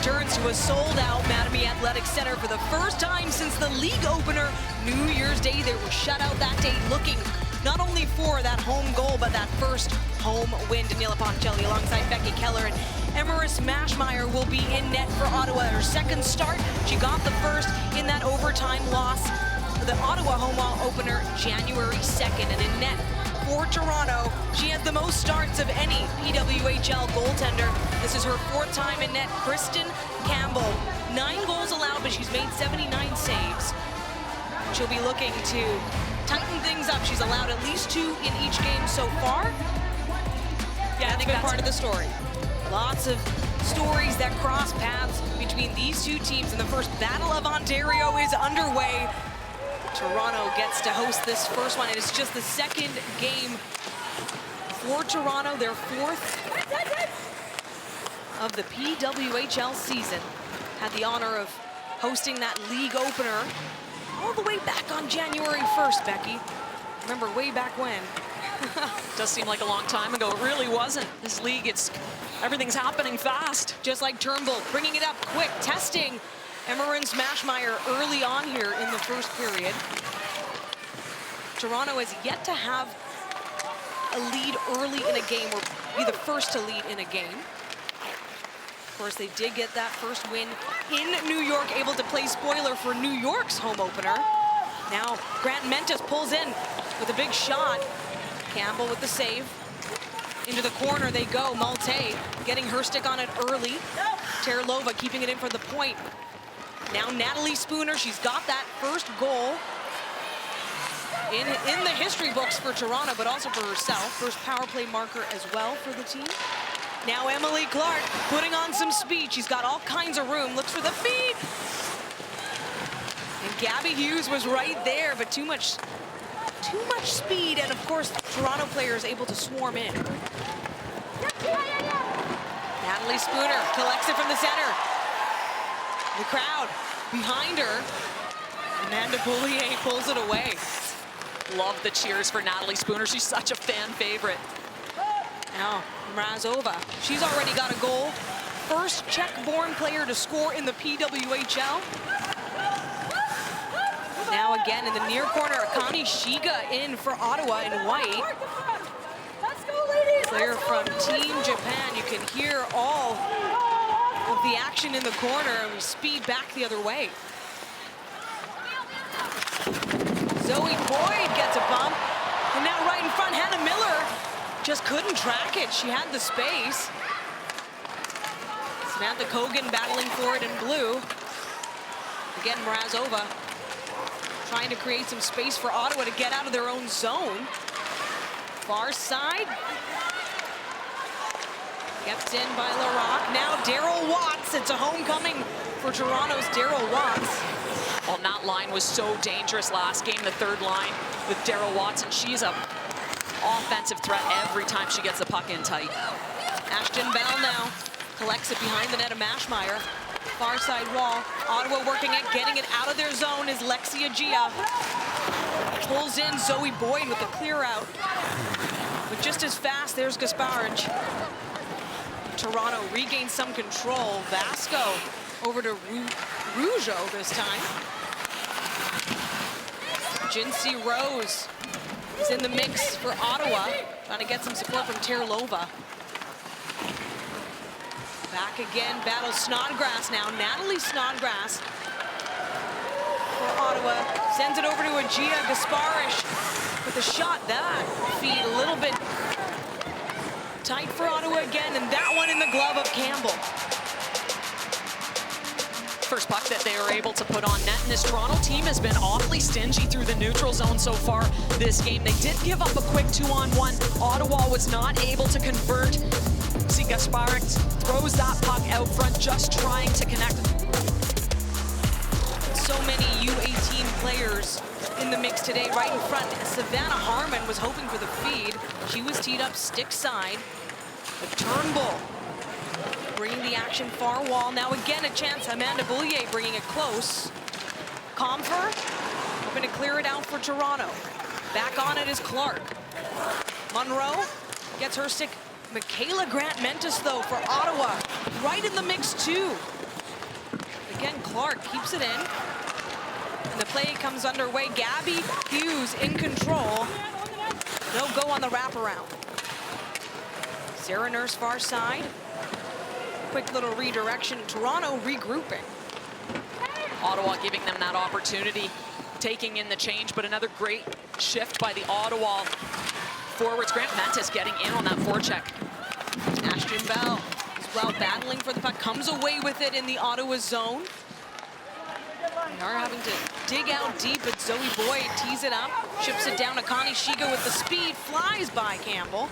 returns to a sold-out Mattamy Athletic Center for the first time since the league opener New Year's Day. They were shut out that day, looking not only for that home goal, but that first home win. Daniela Poncelli alongside Becky Keller, and Emeris Mashmeyer will be in net for Ottawa. Her second start, she got the first in that overtime loss for the Ottawa home opener January 2nd, and in net for Toronto, she has the most starts of any PWHL goaltender. This is her fourth time in net. Kristen Campbell, 9 goals allowed, but she's made 79 saves. She'll be looking to tighten things up. She's allowed at least 2 in each game so far. Yeah, that's been part of the story. Lots of stories that cross paths between these two teams, and the first Battle of Ontario is underway. Toronto gets to host this first one. It is just the second game for Toronto, their 4th of the PWHL season. Had the honor of hosting that league opener all the way back on January 1st, Becky. Remember way back when? Does seem like a long time ago. It really wasn't. This league, everything's happening fast. Just like Turnbull, bringing it up quick, testing Emeris Mashmeyer early on here in the first period. Toronto has yet to have a lead early in a game, or be the first to lead in a game. Of course, they did get that first win in New York, able to play spoiler for New York's home opener. Now, Grant Mentis pulls in with a big shot. Campbell with the save. Into the corner they go. Malte getting her stick on it early. Terlova keeping it in for the point. Now Natalie Spooner, she's got that first goal in the history books for Toronto, but also for herself. First power play marker as well for the team. Now Emily Clark putting on some speed. She's got all kinds of room, looks for the feed. And Gabby Hughes was right there, but too much speed, and of course Toronto players able to swarm in. Natalie Spooner collects it from the center. The crowd behind her. Amanda Boulier pulls it away. Love the cheers for Natalie Spooner. She's such a fan favorite. Now Mrazova, she's already got a goal. First Czech-born player to score in the PWHL. Now again in the near corner, Akani Shiga in for Ottawa in white. Player from Team Japan. You can hear all of the action in the corner, and we speed back the other way. Zoe Boyd gets a bump, and now right in front, Hannah Miller just couldn't track it. She had the space. Samantha Kogan battling for it in blue. Again, Mrazova trying to create some space for Ottawa to get out of their own zone. Far side. Kept in by LaRock. Now Daryl Watts. It's a homecoming for Toronto's Daryl Watts. Well, that line was so dangerous last game, the third line with Daryl Watts, and she's a offensive threat every time she gets the puck in tight. Ashton Bell now collects it behind the net of Mashmeyer. Far side wall. Ottawa working it, getting it out of their zone is Lexia Gia. Pulls in Zoe Boyd with a clear out. But just as fast, there's Gasparich. Toronto regains some control. Vasco over to Rougeau this time. Jinsey Rose is in the mix for Ottawa, trying to get some support from Terlova. Back again, battle Snodgrass now. Natalie Snodgrass for Ottawa. Sends it over to Agia Gasparich with a shot. That feed a little bit tight for Ottawa again, and that one in the glove of Campbell. First puck that they were able to put on net, and this Toronto team has been awfully stingy through the neutral zone so far this game. They did give up a quick 2-on-1. Ottawa was not able to convert. See, Gasparich throws that puck out front, just trying to connect. So many U18 players in the mix today, right in front. Savannah Harmon was hoping for the feed. She was teed up stick side. But Turnbull bringing the action far wall. Now again a chance, Amanda Boulier bringing it close. Comfer hoping to clear it out for Toronto. Back on it is Clark. Monroe gets her stick. Michaela Grant Mentis though for Ottawa, right in the mix too. Again, Clark keeps it in. And the play comes underway. Gabby Hughes in control. No go on the wraparound. Sarah Nurse far side. Quick little redirection. Toronto regrouping. Ottawa giving them that opportunity, taking in the change, but another great shift by the Ottawa forwards. Grant Mentis getting in on that forecheck. Ashton Bell as well battling for the puck, comes away with it in the Ottawa zone. They are having to dig out deep, but Zoe Boyd tees it up, chips it down to Connie Shiga with the speed, flies by Campbell.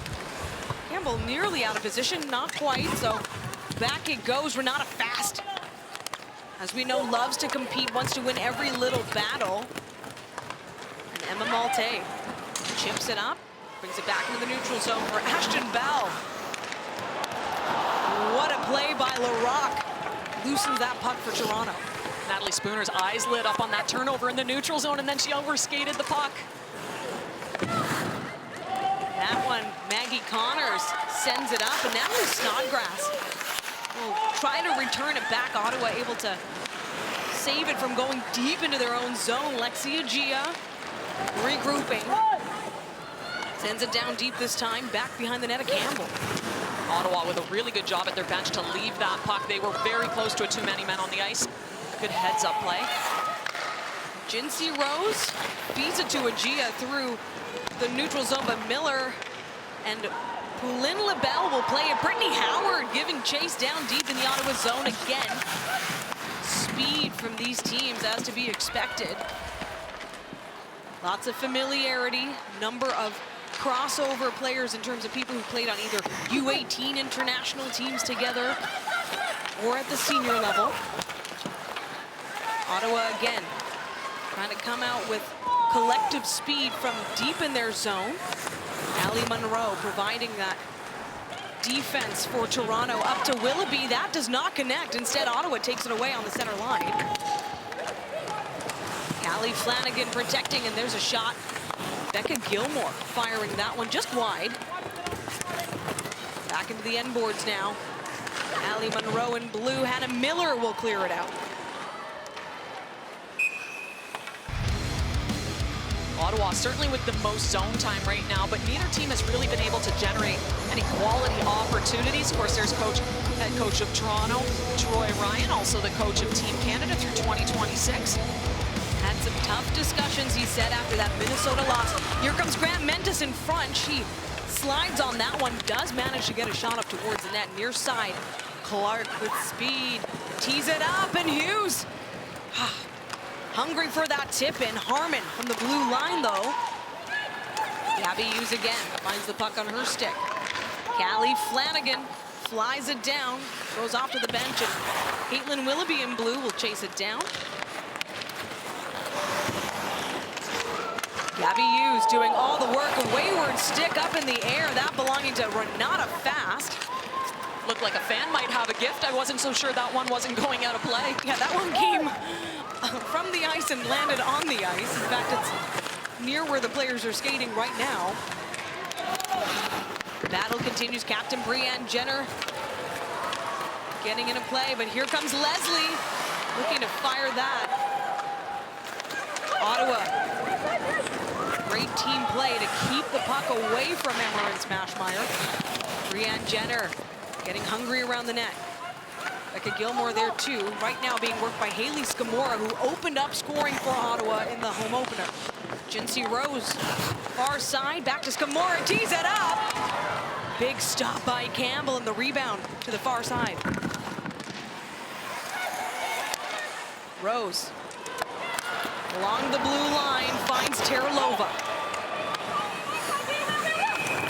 Campbell nearly out of position, not quite, so back it goes. Renata Fast, as we know, loves to compete, wants to win every little battle. And Emma Malte chips it up, brings it back into the neutral zone for Ashton Bell. What a play by LaRocque. Loosens that puck for Toronto. Natalie Spooner's eyes lit up on that turnover in the neutral zone, and then she overskated the puck. That one, Maggie Connors sends it up, and Natalie Snodgrass will try to return it back. Ottawa able to save it from going deep into their own zone. Lexia Gia regrouping. Sends it down deep this time, back behind the net of Campbell. Ottawa with a really good job at their bench to leave that puck. They were very close to a too many men on the ice. Good heads-up play. Jinsey Rose feeds it to Agia through the neutral zone, but Miller and Poulin LaBelle will play it. Brittany Howard giving chase down deep in the Ottawa zone again. Speed from these teams as to be expected. Lots of familiarity, number of crossover players in terms of people who played on either U18 international teams together or at the senior level. Ottawa again trying to come out with collective speed from deep in their zone. Allie Monroe providing that defense for Toronto up to Willoughby. That does not connect. Instead, Ottawa takes it away on the center line. Callie Flanagan protecting, and there's a shot. Becca Gilmore firing that one just wide. Back into the end boards now. Allie Monroe in blue. Hannah Miller will clear it out. Ottawa certainly with the most zone time right now, but neither team has really been able to generate any quality opportunities. Of course, there's head coach of Toronto, Troy Ryan, also the coach of Team Canada through 2026. Had some tough discussions, he said, after that Minnesota loss. Here comes Grant Mentis in front. She slides on that one, does manage to get a shot up towards the net. Near side, Clark with speed, tees it up, and Hughes hungry for that tip in. Harmon from the blue line, though. Gabby Hughes again finds the puck on her stick. Callie Flanagan flies it down, throws off to the bench, and Caitlin Willoughby in blue will chase it down. Gabby Hughes doing all the work. A wayward stick up in the air, that belonging to Renata Fast. Looked like a fan might have a gift. I wasn't so sure that one wasn't going out of play. Yeah, that one came from the ice and landed on the ice. In fact, it's near where the players are skating right now. Battle continues. Captain Brianne Jenner getting into play, but here comes Leslie looking to fire that. Ottawa, great team play to keep the puck away from Emma Smashmeyer. Brianne Jenner getting hungry around the net. Becca Gilmore there too. Right now being worked by Haley Scamora, who opened up scoring for Ottawa in the home opener. Jinsey Rose, far side, back to Scamora, tees it up. Big stop by Campbell and the rebound to the far side. Rose, along the blue line, finds Terlova.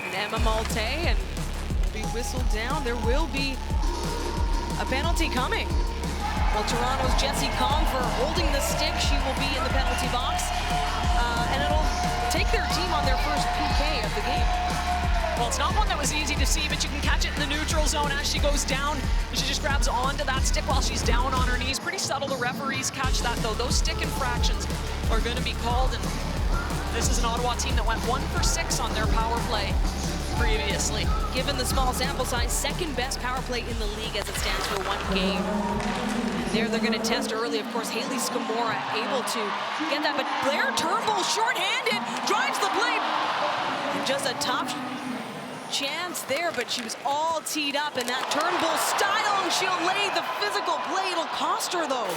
And Emma Malte, and will be whistled down. There will be a penalty coming. Well, Toronto's Jessie Comfer holding the stick. She will be in the penalty box. And it'll take their team on their first PK of the game. Well, it's not one that was easy to see, but you can catch it in the neutral zone as she goes down. She just grabs onto that stick while she's down on her knees. Pretty subtle, the referees catch that, though. Those stick infractions are going to be called, and this is an Ottawa team that went 1 for 6 on their power play previously. Given the small sample size, second best power play in the league as it stands for one game. And there they're going to test early. Of course, Haley Scamora able to get that, but Blair Turnbull shorthanded, drives the blade. And just a tough chance there, but she was all teed up in that Turnbull style, and she'll lay the physical play. It'll cost her though.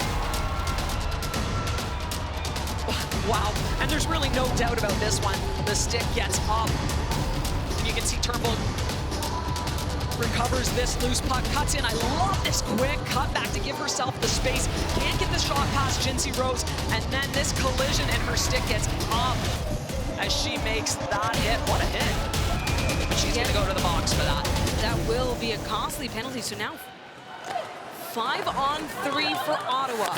Wow, and there's really no doubt about this one. The stick gets up. You can see Turnbull recovers this loose puck, cuts in. I love this quick cut back to give herself the space. Can't get the shot past Jinsey Rose, and then this collision and her stick gets up as she makes that hit. What a hit. But she's gonna go to the box for that. That will be a costly penalty. So now 5-on-3 for Ottawa.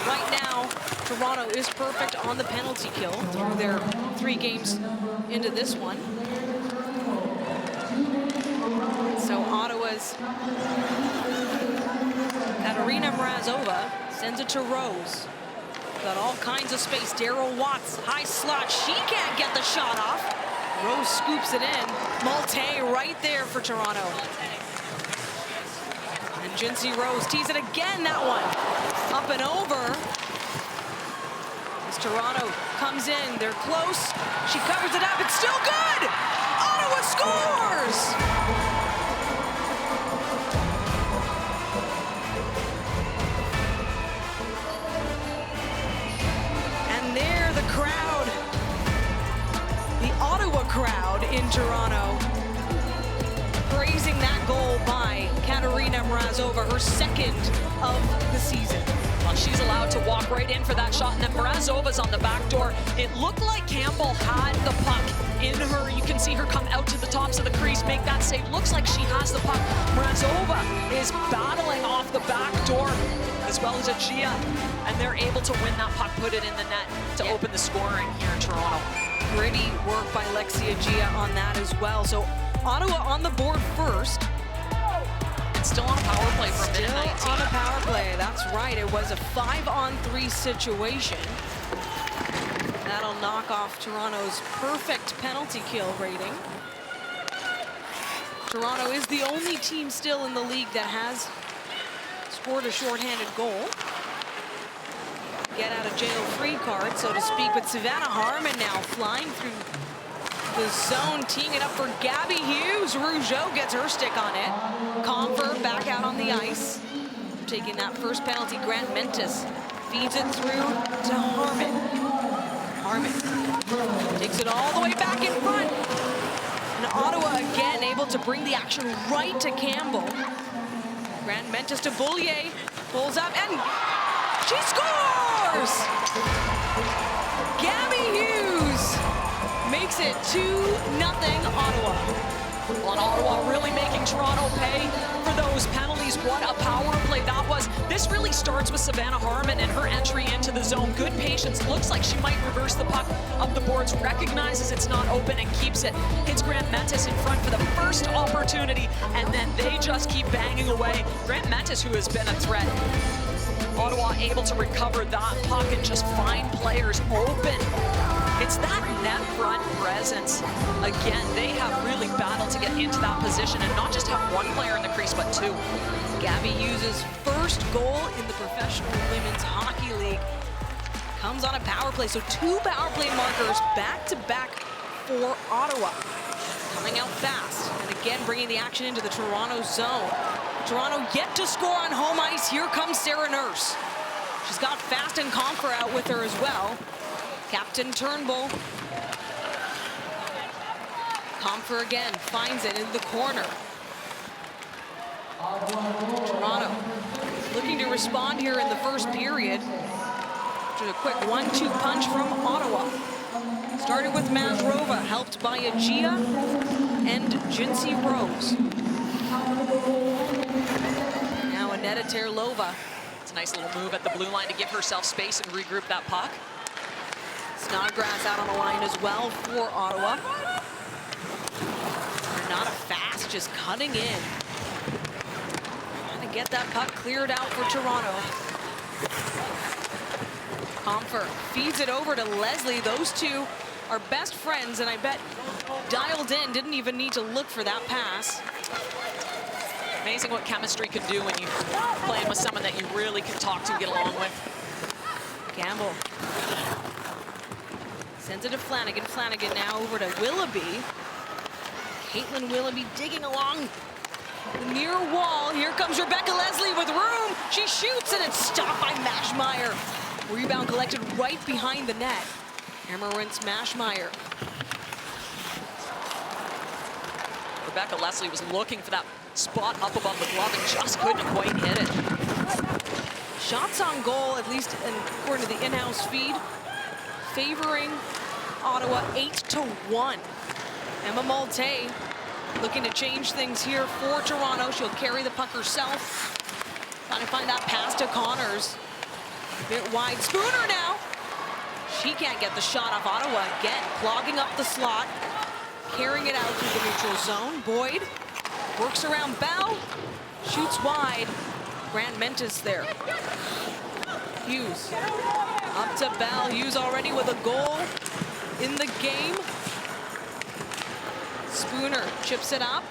Right now, Toronto is perfect on the penalty kill through their 3 games into this one. So Ottawa's Katarina Mrazova sends it to Rose. Got all kinds of space. Daryl Watts, high slot. She can't get the shot off. Rose scoops it in. Malte right there for Toronto. And Jinsey Rose tees it again, that one. Up and over. As Toronto comes in, they're close. She covers it up, it's still good! Ottawa scores! And there the crowd, the Ottawa crowd in Toronto, praising that goal by Katarina Mrazova, her second of the season. Well, she's allowed to walk right in for that shot, and then Mrazova's on the back door. It looked like Campbell had the puck in her. You can see her come out to the tops of the crease, make that save. Looks like she has the puck. Mrazova is battling off the back door, as well as Agia, and they're able to win that puck, put it in the net to open the scoring here in Toronto. Gritty work by Lexi Agia on that as well. So Ottawa on the board first. And still on a power play for a minute 19. Still on a power play, that's right. It was a 5-on-3 situation. That'll knock off Toronto's perfect penalty kill rating. Toronto is the only team still in the league that has scored a shorthanded goal. Get out of jail free card, so to speak, but Savannah Harmon now flying through the zone, teeing it up for Gabby Hughes. Rougeau gets her stick on it. Confer back out on the ice. Taking that first penalty, Grant Mentis feeds it through to Harmon. Harmon takes it all the way back in front. And Ottawa again able to bring the action right to Campbell. Grant Mentis to Boulier, pulls up and she scores! Gabby Hughes makes it 2-0 Ottawa. Well, and Ottawa really making Toronto pay for those penalties. What a power play that was. This really starts with Savannah Harmon and her entry into the zone. Good patience. Looks like she might reverse the puck up the boards. Recognizes it's not open and keeps it. Hits Grant Mentis in front for the first opportunity, and then they just keep banging away. Grant Mentis, who has been a threat. Ottawa able to recover that puck and just find players open. It's that net front presence. Again, they have really battled to get into that position and not just have one player in the crease, but 2. Gabby Hughes' first goal in the Professional Women's Hockey League comes on a power play. So 2 power play markers back-to-back for Ottawa. Coming out fast, and again bringing the action into the Toronto zone. Toronto yet to score on home ice. Here comes Sarah Nurse. She's got Fast and Confer out with her as well. Captain Turnbull. Confer again, finds it in the corner. Toronto looking to respond here in the first period. Just a quick 1-2 punch from Ottawa. Started with Mrazova, helped by Agia and Jinsey Rose. Now Aneta Terlova. It's a nice little move at the blue line to give herself space and regroup that puck. Snodgrass out on the line as well for Ottawa. Renata Fast just cutting in. Trying to get that puck cleared out for Toronto. Comfer feeds it over to Leslie. Those two are best friends, and I bet dialed in, didn't even need to look for that pass. Amazing what chemistry can do when you're playing with someone that you really can talk to and get along with. Campbell sends it to Flanagan. Flanagan now over to Willoughby. Caitlin Willoughby digging along the near wall. Here comes Rebecca Leslie with room. She shoots and it's stopped by Mashmeyer. Rebound collected right behind the net. Emmerance Mashmeyer. Rebecca Leslie was looking for that spot up above the glove and just couldn't quite hit it. Shots on goal, at least according to the in-house feed, favoring Ottawa 8-1. Emma Malte looking to change things here for Toronto. She'll carry the puck herself. Trying to find that pass to Connors. A bit wide. Spooner now. She can't get the shot off. Ottawa again clogging up the slot. Carrying it out through the neutral zone. Boyd works around Bell. Shoots wide. Grant Mentis there. Hughes up to Bell. Hughes already with a goal in the game. Spooner chips it up.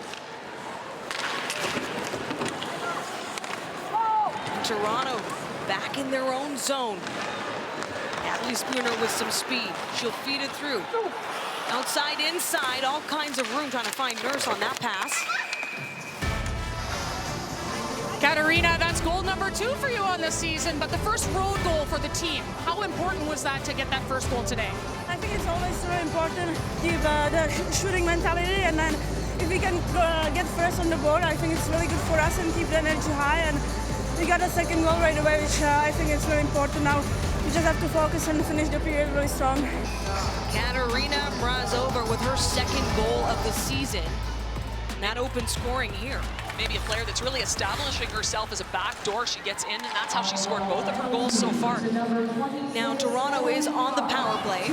And Toronto back in their own zone. Natalie Spooner with some speed. She'll feed it through. Outside, inside, all kinds of room trying to find Nurse on that pass. Katarina, that's goal number 2 for you on the season, but the first road goal for the team. How important was that to get that first goal today? I think it's always so important to keep the shooting mentality, and then if we can get first on the board, I think it's really good for us and keep the energy high. And we got a second goal right away, which I think is really important now. We just have to focus and finish the period really strong. Katarina Mrazova with her second goal of the season. And that open scoring here. Maybe a player that's really establishing herself as a backdoor. She gets in, and that's how she scored both of her goals so far. Now Toronto is on the power play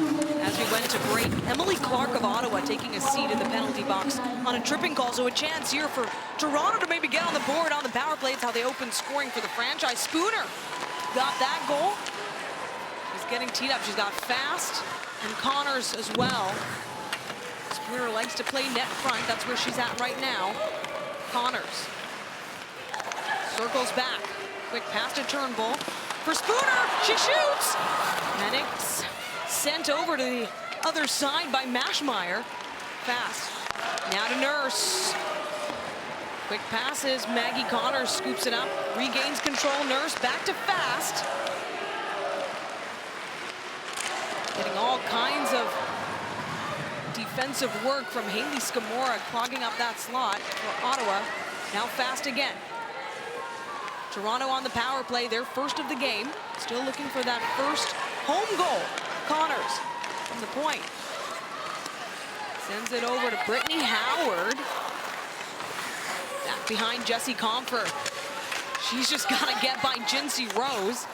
as we went to break. Emily Clark of Ottawa taking a seat in the penalty box on a tripping call. So a chance here for Toronto to maybe get on the board on the power play. It's how they open scoring for the franchise. Spooner got that goal. She's getting teed up. She's got Fast and Connors as well. Spooner likes to play net front. That's where she's at right now. Connors circles back. Quick pass to Turnbull. For Spooner, she shoots! Mannix sent over to the other side by Mashmeyer. Fast. Now to Nurse. Quick passes. Maggie Connors scoops it up. Regains control. Nurse back to Fast. Getting all kinds of defensive work from Haley Scamora, clogging up that slot for Ottawa. Now Fast again. Toronto on the power play, their first of the game. Still looking for that first home goal. Connors from the point. Sends it over to Brittany Howard. Back behind Jessie Comfer. She's just got to get by Jinsey Rose.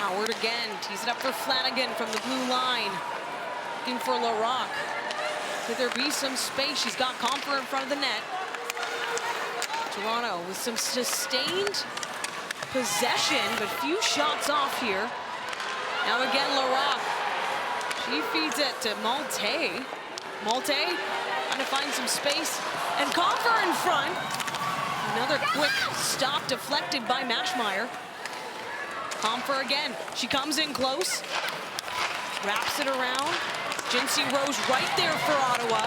Howard again, tees it up for Flanagan from the blue line. Looking for LaRocque. Could there be some space? She's got Comfer in front of the net. Toronto with some sustained possession, but few shots off here. Now again, LaRocque. She feeds it to Malte. Malte trying to find some space. And Comfer in front. Another quick stop deflected by Mashmeyer. Comfer again. She comes in close. Wraps it around. Jinsey Rose right there for Ottawa.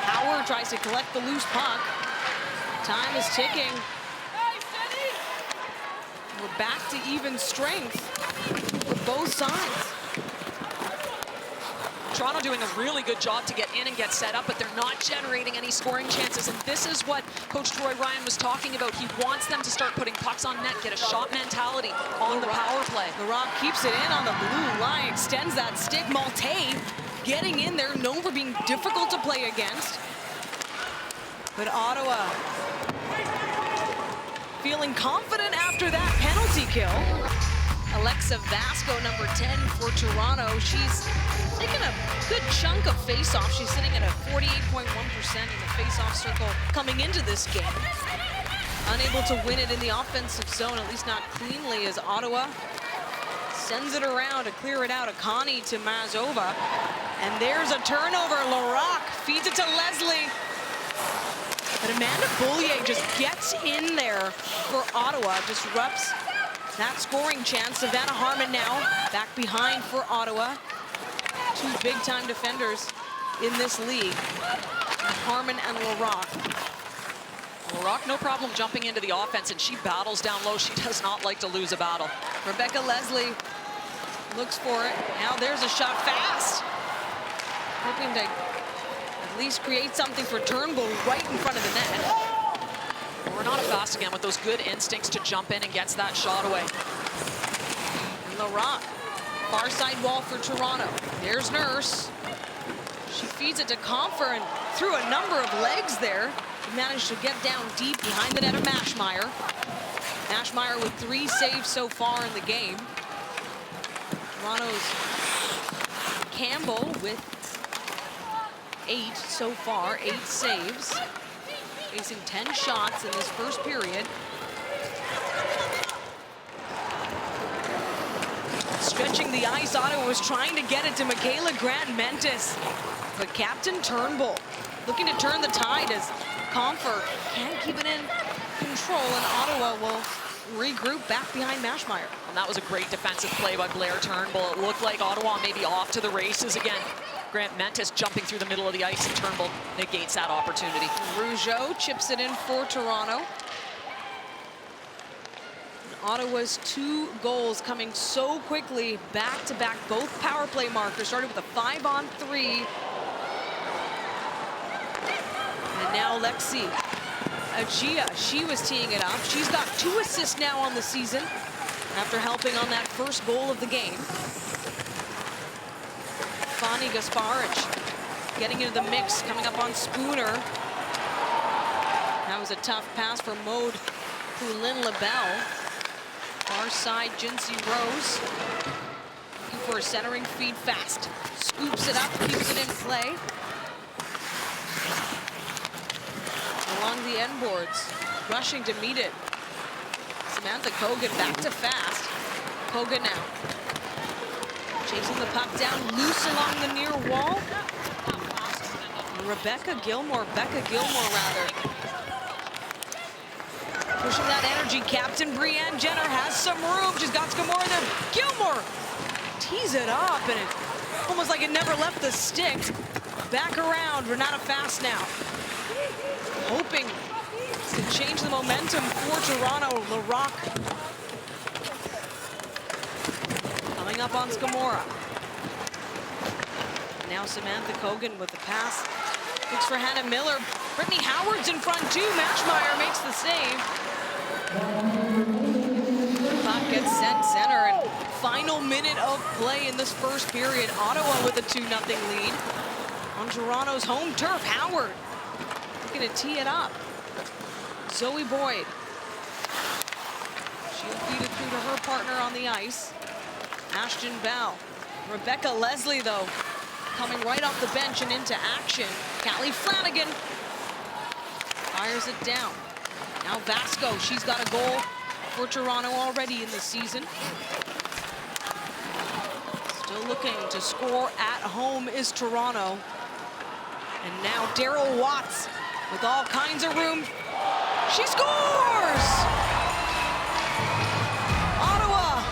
Howard tries to collect the loose puck. Time is ticking. We're back to even strength for both sides. Toronto doing a really good job to get in and get set up, but they're not generating any scoring chances. And this is what Coach Troy Ryan was talking about. He wants them to start putting pucks on net, get a shot mentality on the power play. LaRocque keeps it in on the blue line, extends that stick. Malte getting in there, known for being difficult to play against. But Ottawa feeling confident after that penalty kill. Alexa Vasco, number 10 for Toronto. She's taken a good chunk of face-off. She's sitting at a 48.1% in the face-off circle coming into this game. Unable to win it in the offensive zone, at least not cleanly, as Ottawa sends it around to clear it out. Akani to Mrazova. And there's a turnover. Larocque feeds it to Leslie. But Amanda Beaulier just gets in there for Ottawa, disrupts that scoring chance. Savannah Harmon now back behind for Ottawa. Two big-time defenders in this league, Harmon and Larocque. Larocque, no problem jumping into the offense, and she battles down low. She does not like to lose a battle. Rebecca Leslie looks for it. Now there's a shot fast. Hoping to at least create something for Turnbull right in front of the net. Renata Fast again with those good instincts to jump in and gets that shot away. And Larocque, far side wall for Toronto. There's Nurse. She feeds it to Comfer and through a number of legs there. Managed to get down deep behind the net of Mashmeyer. Mashmeyer with 3 saves so far in the game. Toronto's Campbell with 8 so far, 8 saves. Facing 10 shots in this first period. Stretching the ice, Ottawa was trying to get it to Michaela Grant-Mentis. But Captain Turnbull looking to turn the tide as Comfer can't keep it in control, and Ottawa will regroup back behind Mashmeyer. And that was a great defensive play by Blair Turnbull. It looked like Ottawa maybe off to the races again. Grant-Mentis jumping through the middle of the ice, and Turnbull negates that opportunity. Rougeau chips it in for Toronto. And Ottawa's 2 goals coming so quickly, back-to-back, both power play markers. Started with a 5-on-3. And now Lexi Achia, she was teeing it up. She's got 2 assists now on the season after helping on that first goal of the game. Fanny Gasparic getting into the mix, coming up on Spooner. That was a tough pass for Maude Poulin LaBelle. Far side, Jinsey Rose. Looking for a centering feed fast. Scoops it up, keeps it in play. Along the end boards, rushing to meet it. Samantha Kogan back to Fast. Kogan now. Chasing the puck down, loose along the near wall. Becca Gilmore rather. Pushing that energy, Captain Brianne Jenner has some room. She's got Scamora there. Gilmore tees it up, and it almost like it never left the stick. Back around, Renata Fast now. Hoping to change the momentum for Toronto. Larocque coming up on Scamora. Now Samantha Kogan with the pass. Looks for Hannah Miller. Brittany Howard's in front too. Mashmeyer makes the save. Puck gets sent center, and final minute of play in this first period. Ottawa with a 2-0 lead on Toronto's home turf. Howard looking to tee it up. Zoe Boyd. She'll feed it through to her partner on the ice, Ashton Bell. Rebecca Leslie, though, coming right off the bench and into action. Callie Flanagan fires it down. Now Vasco, she's got a goal for Toronto already in the season. Still looking to score at home is Toronto. And now Daryl Watts with all kinds of room. She scores! Ottawa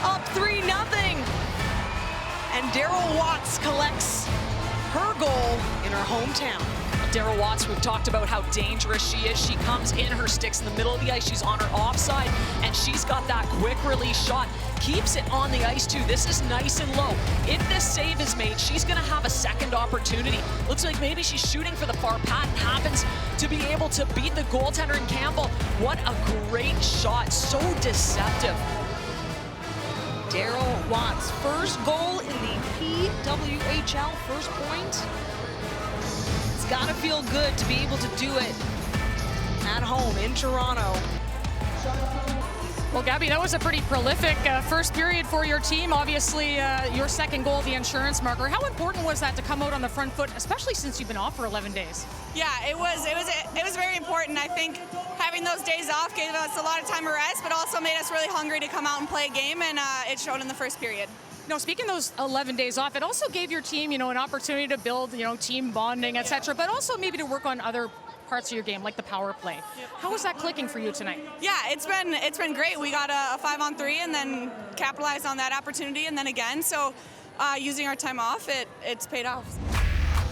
up 3-0. And Daryl Watts collects her goal in her hometown. Daryl Watts, we've talked about how dangerous she is. She comes in her sticks in the middle of the ice. She's on her offside, and she's got that quick release shot. Keeps it on the ice, too. This is nice and low. If this save is made, she's going to have a second opportunity. Looks like maybe she's shooting for the far pad and happens to be able to beat the goaltender in Campbell. What a great shot. So deceptive. Daryl Watts, first goal in the PWHL, first point. It's got to feel good to be able to do it at home in Toronto. Well, Gabby, that was a pretty prolific first period for your team. Obviously, your second goal, the insurance marker. How important was that to come out on the front foot, especially since you've been off for 11 days? Yeah, it was very important. I think having those days off gave us a lot of time to rest, but also made us really hungry to come out and play a game, and it showed in the first period. Now, speaking of those 11 days off, it also gave your team, an opportunity to build, team bonding, etc., but also maybe to work on other parts of your game, like the power play. How was that clicking for you tonight? Yeah, it's been great. We got a 5-on-3 and then capitalized on that opportunity and then again. So using our time off, it's paid off.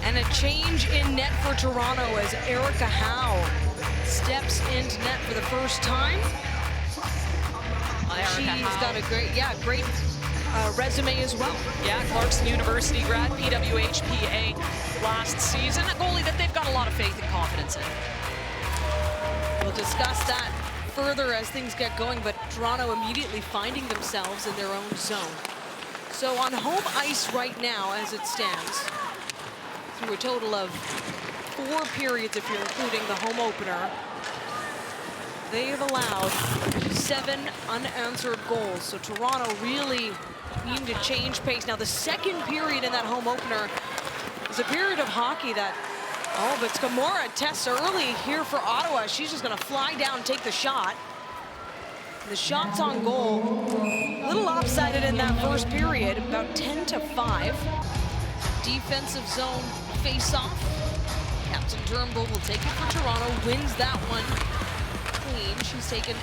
And a change in net for Toronto as Erica Howe steps into net for the first time. She's got a great resume as well. Yeah, Clarkson University grad, PWHL last season. A goalie that they've got a lot of faith and confidence in. We'll discuss that further as things get going, but Toronto immediately finding themselves in their own zone. So on home ice right now, as it stands, through a total of 4 periods, if you're including the home opener, they have allowed 7 unanswered goals. So Toronto really needing to change pace. Now the second period in that home opener is a period of hockey that, but Skamora tests early here for Ottawa. She's just gonna fly down, take the shot. The shots on goal, a little lopsided in that first period, about 10-5. Defensive zone face-off. Captain Turnbull will take it for Toronto, wins that one clean. She's taken,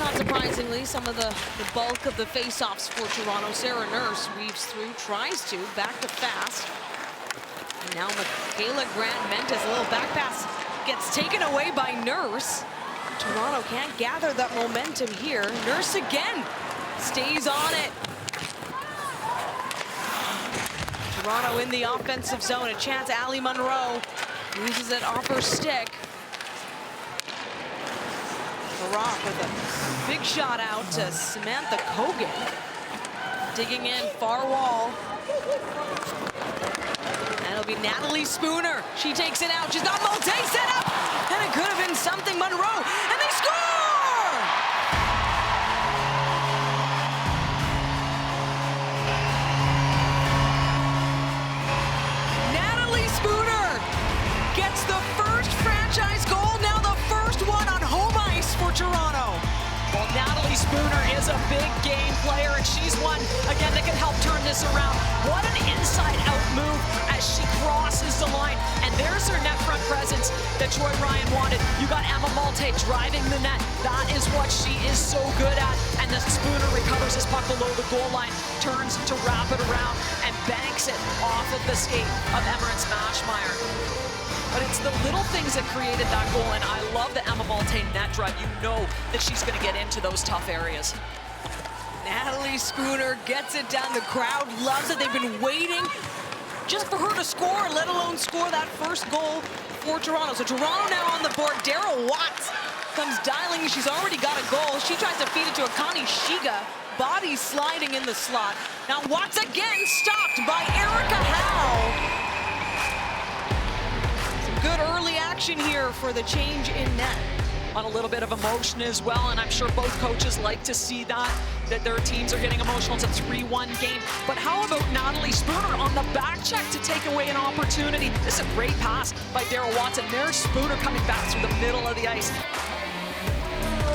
not surprisingly, some of the bulk of the face-offs for Toronto. Sarah Nurse weaves through, tries to, back to fast. And now Michaela Grant-Mentes, a little back pass, gets taken away by Nurse. Toronto can't gather that momentum here. Nurse again stays on it. Toronto in the offensive zone, a chance. Ali Monroe loses it off her stick. Barak with a big shot out to Samantha Kogan. Digging in, far wall. And it'll be Natalie Spooner. She takes it out. She's got Molte set up. And it could have been something. Monroe. And they score! Natalie Spooner gets the first franchise goal. Now the first one on home ice for Toronto. Well, Natalie Spooner is a big game player, and she's one, again, that can help turn this around. What an inside-out move as she crosses the line. And there's her net front presence that Troy Ryan wanted. You got Emma Malte driving the net. That is what she is so good at. And the Spooner recovers this puck below the goal line, turns to wrap it around, and banks it off of the skate of Emmerich Mashmeyer. But it's the little things that created that goal, and I love the Emma Malte net drive. You know that she's going to get into those tough areas. Natalie Spooner gets it down. The crowd loves it. They've been waiting just for her to score, let alone score that first goal for Toronto. So Toronto now on the board. Daryl Watts comes dialing. She's already got a goal. She tries to feed it to Akani Shiga. Body sliding in the slot. Now Watts again stopped by Erica Howe. Good early action here for the change in net. On a little bit of emotion as well, and I'm sure both coaches like to see that their teams are getting emotional. It's a 3-1 game. But how about Natalie Spooner on the back check to take away an opportunity? This is a great pass by Daryl Watson. There's Spooner coming back through the middle of the ice.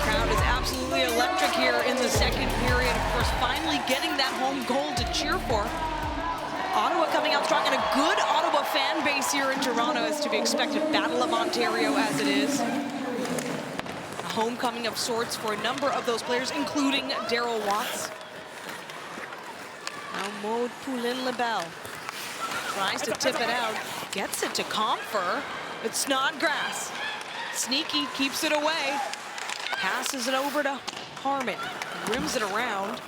Crowd is absolutely electric here in the second period. Of course, finally getting that home goal to cheer for. Ottawa coming out strong, and a good Ottawa fan base here in Toronto is to be expected. Battle of Ontario as it is. A homecoming of sorts for a number of those players, including Daryl Watts. Now Maud Poulin-Lebel tries to tip it out. Gets it to Comfer. It's Snodgrass. Sneaky, keeps it away. Passes it over to Harmon. Rims it around.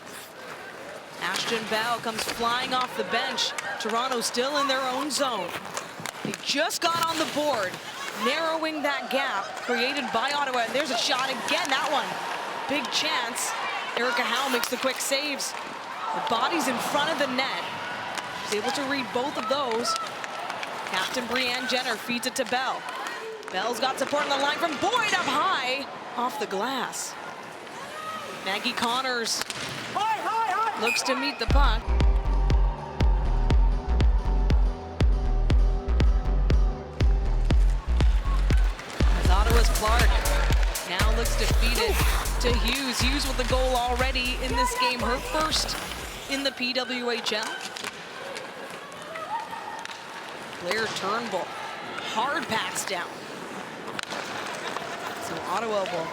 Ashton Bell comes flying off the bench. Toronto still in their own zone. They just got on the board, narrowing that gap created by Ottawa. And there's a shot again, that one. Big chance. Erica Howe makes the quick saves. The body's in front of the net. She's able to read both of those. Captain Brianne Jenner feeds it to Bell. Bell's got support on the line from Boyd up high, off the glass. Maggie Connors looks to meet the puck. As Ottawa's Clark now looks to feed it to Hughes. Hughes with the goal already in this game, her first in the PWHL. Blair Turnbull, hard pass down. So Ottawa will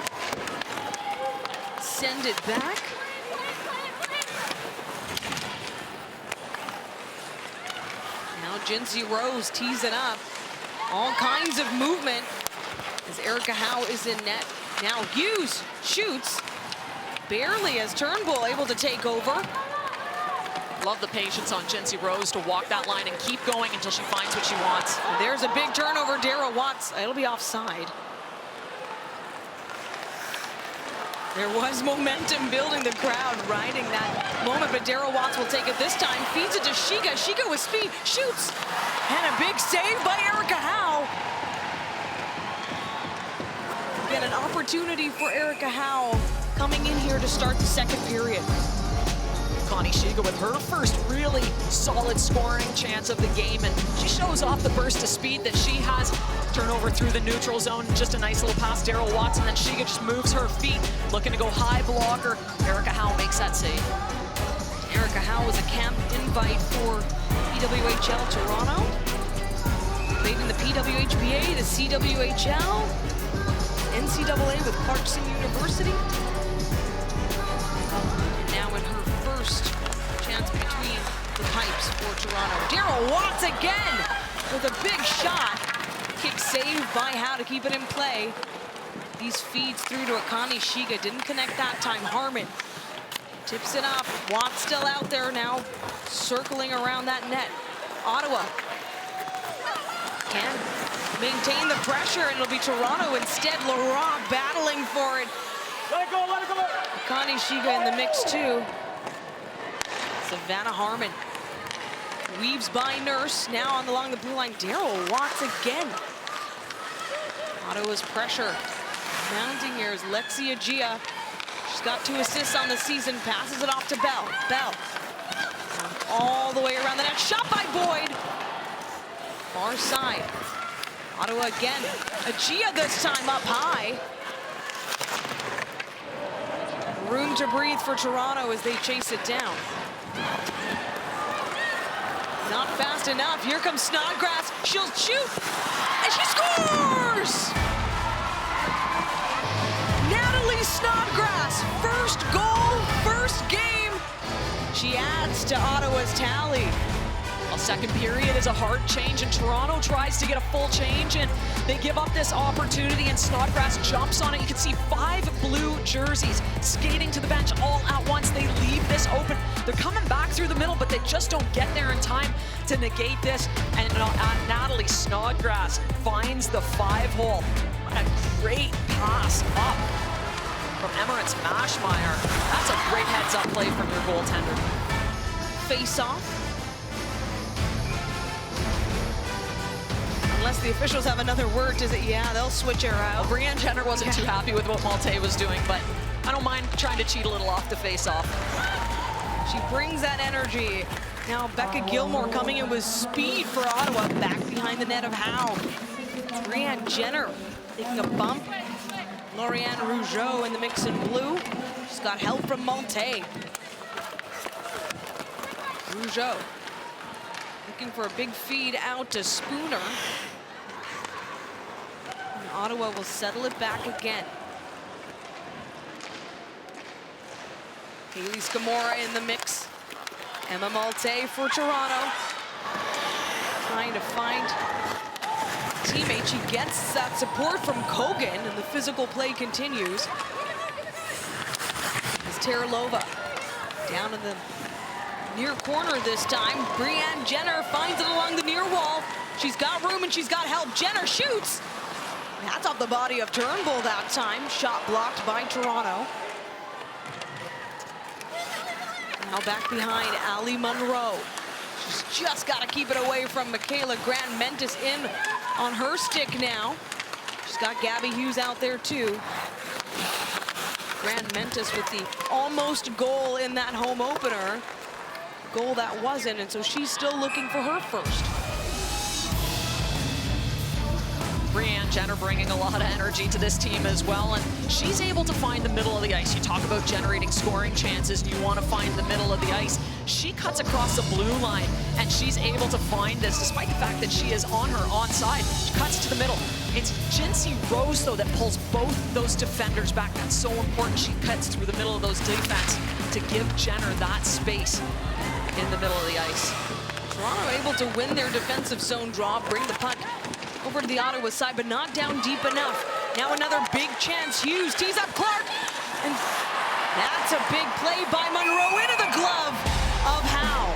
send it back. Now Jinsey Rose tees it up. All kinds of movement as Erica Howe is in net. Now Hughes shoots. Barely as Turnbull able to take over. Love the patience on Jinsey Rose to walk that line and keep going until she finds what she wants. And there's a big turnover, Daryl Watts. It'll be offside. There was momentum building, the crowd riding that moment, but Daryl Watts will take it this time. Feeds it to Shiga. Shiga with speed, shoots. And a big save by Erica Howe. Again, an opportunity for Erica Howe coming in here to start the second period. Connie Shiga with her first really solid scoring chance of the game, and she shows off the burst of speed that she has. Turnover through the neutral zone, just a nice little pass, Daryl Watts, and then Shiga just moves her feet, looking to go high blocker. Erica Howe makes that save. Erica Howe was a camp invite for PWHL Toronto. Played in the PWHPA, the CWHL, NCAA with Clarkson University. And now in her first chance between the pipes for Toronto. Daryl Watts again with a big shot. Kick saved by Howe to keep it in play. These feeds through to Akani Shiga. Didn't connect that time. Harmon tips it up. Watts still out there now, circling around that net. Ottawa can maintain the pressure, and it'll be Toronto instead. Laurent battling for it. Let it go, let it go. Akani Shiga in the mix too. Savannah Harmon weaves by Nurse, now along the blue line. Daryl Watts again. Ottawa's pressure mounting here is Lexia Gia. She's got 2 assists on the season, passes it off to Bell. Bell all the way around the net, shot by Boyd. Far side. Ottawa again. Gia this time up high. Room to breathe for Toronto as they chase it down. Not fast enough. Here comes Snodgrass. She'll shoot, and she scores! Natalie Snodgrass, first goal, first game. She adds to Ottawa's tally. Well, second period is a hard change, and Toronto tries to get a full change, and they give up this opportunity, and Snodgrass jumps on it. You can see 5 blue jerseys skating to the bench all at once. They leave this open. They're coming back through the middle, but they just don't get there in time to negate this. And Natalie Snodgrass finds the 5-hole. What a great pass up from Emirates Mashmeyer. That's a great heads-up play from your goaltender. Face-off. Unless the officials have another word to say, yeah, they'll switch her out. Brianne Jenner wasn't too happy with what Malte was doing, but I don't mind trying to cheat a little off the face-off. She brings that energy. Now Becca Gilmore coming in with speed for Ottawa, back behind the net of Howe. Brianne Jenner taking a bump. Lauriane Rougeau in the mix in blue. She's got help from Malte. Rougeau looking for a big feed out to Spooner. And Ottawa will settle it back again. Haley Scamora in the mix. Emma Malte for Toronto. Trying to find teammate. She gets that support from Kogan, and the physical play continues. As Terlova down in the near corner this time. Brianne Jenner finds it along the near wall. She's got room and she's got help. Jenner shoots. That's off the body of Turnbull that time. Shot blocked by Toronto. Now back behind Ali Monroe. She's just got to keep it away from Michaela Grant-Mentis in on her stick now. She's got Gabby Hughes out there too. Grant-Mentis with the almost goal in that home opener. Goal that wasn't, and so she's still looking for her first. Brianne Jenner bringing a lot of energy to this team as well, and she's able to find the middle of the ice. You talk about generating scoring chances, and you want to find the middle of the ice. She cuts across the blue line, and she's able to find this, despite the fact that she is on her onside. She cuts to the middle. It's Jinsey Rose, though, that pulls both those defenders back. That's so important. She cuts through the middle of those defense to give Jenner that space in the middle of the ice. Toronto able to win their defensive zone draw, bring the puck over to the Ottawa side, but not down deep enough. Now another big chance. Hughes tees up Clark, and that's a big play by Monroe into the glove of Howe.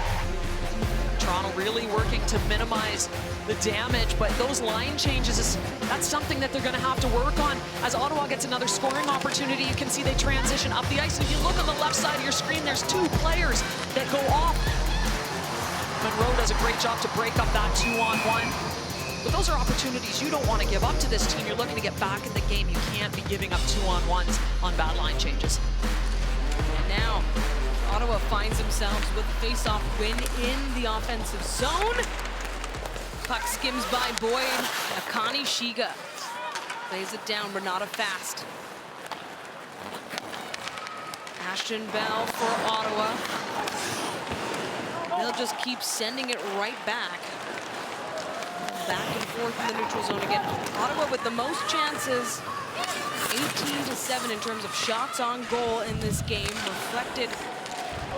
Toronto really working to minimize the damage, but those line changes, that's something that they're going to have to work on. As Ottawa gets another scoring opportunity, you can see they transition up the ice. And if you look on the left side of your screen, there's two players that go off. Monroe does a great job to break up that 2-on-1. But those are opportunities you don't want to give up to this team. You're looking to get back in the game. You can't be giving up 2-on-1s on bad line changes. And now Ottawa finds themselves with a face-off win in the offensive zone. Puck skims by Boyd. Akani Shiga plays it down. Renata Fast. Ashton Bell for Ottawa. They'll just keep sending it right back. Back and forth in the neutral zone again. Ottawa with the most chances, 18-7 in terms of shots on goal in this game, reflected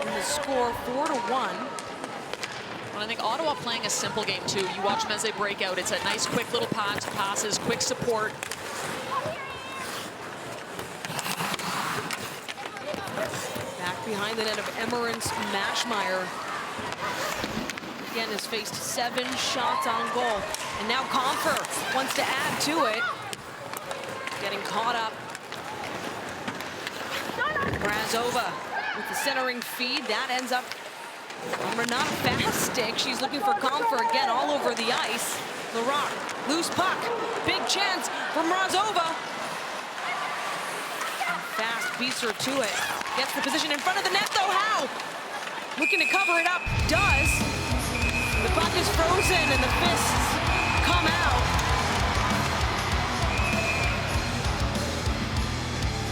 in the score 4-1. Well, I think Ottawa playing a simple game too. You watch them as they break out. It's a nice quick little passes, quick support. Back behind the net of Emmerance Mashmeyer. Again, has faced 7 shots on goal. And now Comfer wants to add to it. Getting caught up. Brazova with the centering feed. That ends up on Renata Fast stick. She's looking for Comfer again all over the ice. Larocque, loose puck. Big chance from Brazova. Fast beats her to it. Gets the position in front of the net though. Howe looking to cover it up. Does. The puck is frozen and the fists come out.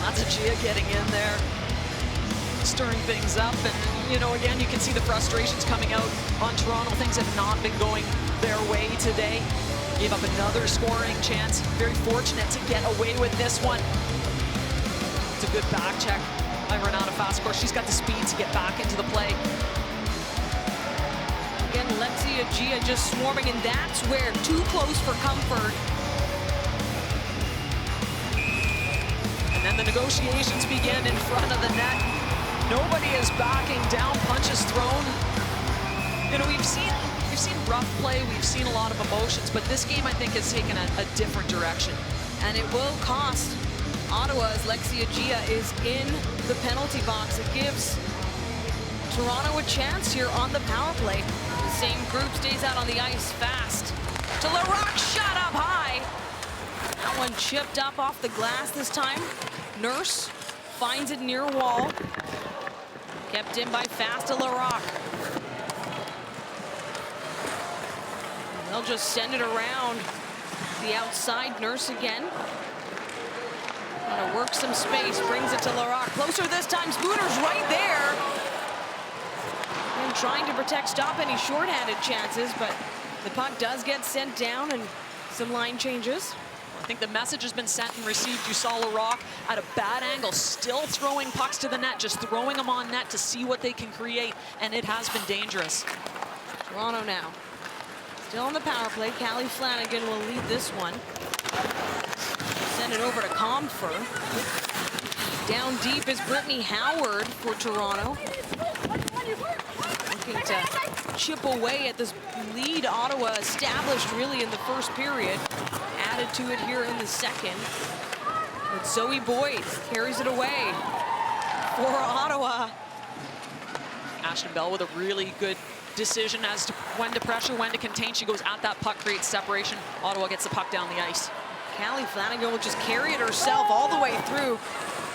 Lots of Gia getting in there, stirring things up. And, you know, again, you can see the frustrations coming out on Toronto. Things have not been going their way today. Gave up another scoring chance. Very fortunate to get away with this one. It's a good back check by Renata Fast. Of course, she's got the speed to get back into the play. Again, Lexia Gia just swarming, and that's where too close for comfort. And then the negotiations begin in front of the net. Nobody is backing down, punches thrown. You know, we've seen rough play, we've seen a lot of emotions, but this game I think has taken a different direction. And it will cost Ottawa as Lexia Gia is in the penalty box. It gives Toronto a chance here on the power play. The same group stays out on the ice. Fast to Larocque, shot up high. That one chipped up off the glass this time. Nurse finds it near wall. Kept in by Fast to Larocque. They'll just send it around the outside. Nurse again. Gonna work some space, brings it to Larocque. Closer this time, Spooner's right there. And trying to protect, stop any shorthanded chances, but the puck does get sent down and some line changes. I think the message has been sent and received. You saw Larocque at a bad angle, still throwing pucks to the net, just throwing them on net to see what they can create, and it has been dangerous. Toronto now. Still on the power play. Callie Flanagan will lead this one. Send it over to Comfer. Down deep is Brittany Howard for Toronto. Looking to chip away at this lead Ottawa established really in the first period. Added to it here in the second. But Zoe Boyd carries it away for Ottawa. Ashton Bell with a really good decision as to when to pressure, when to contain. She goes at that puck, creates separation. Ottawa gets the puck down the ice. Callie Flanagan will just carry it herself all the way through.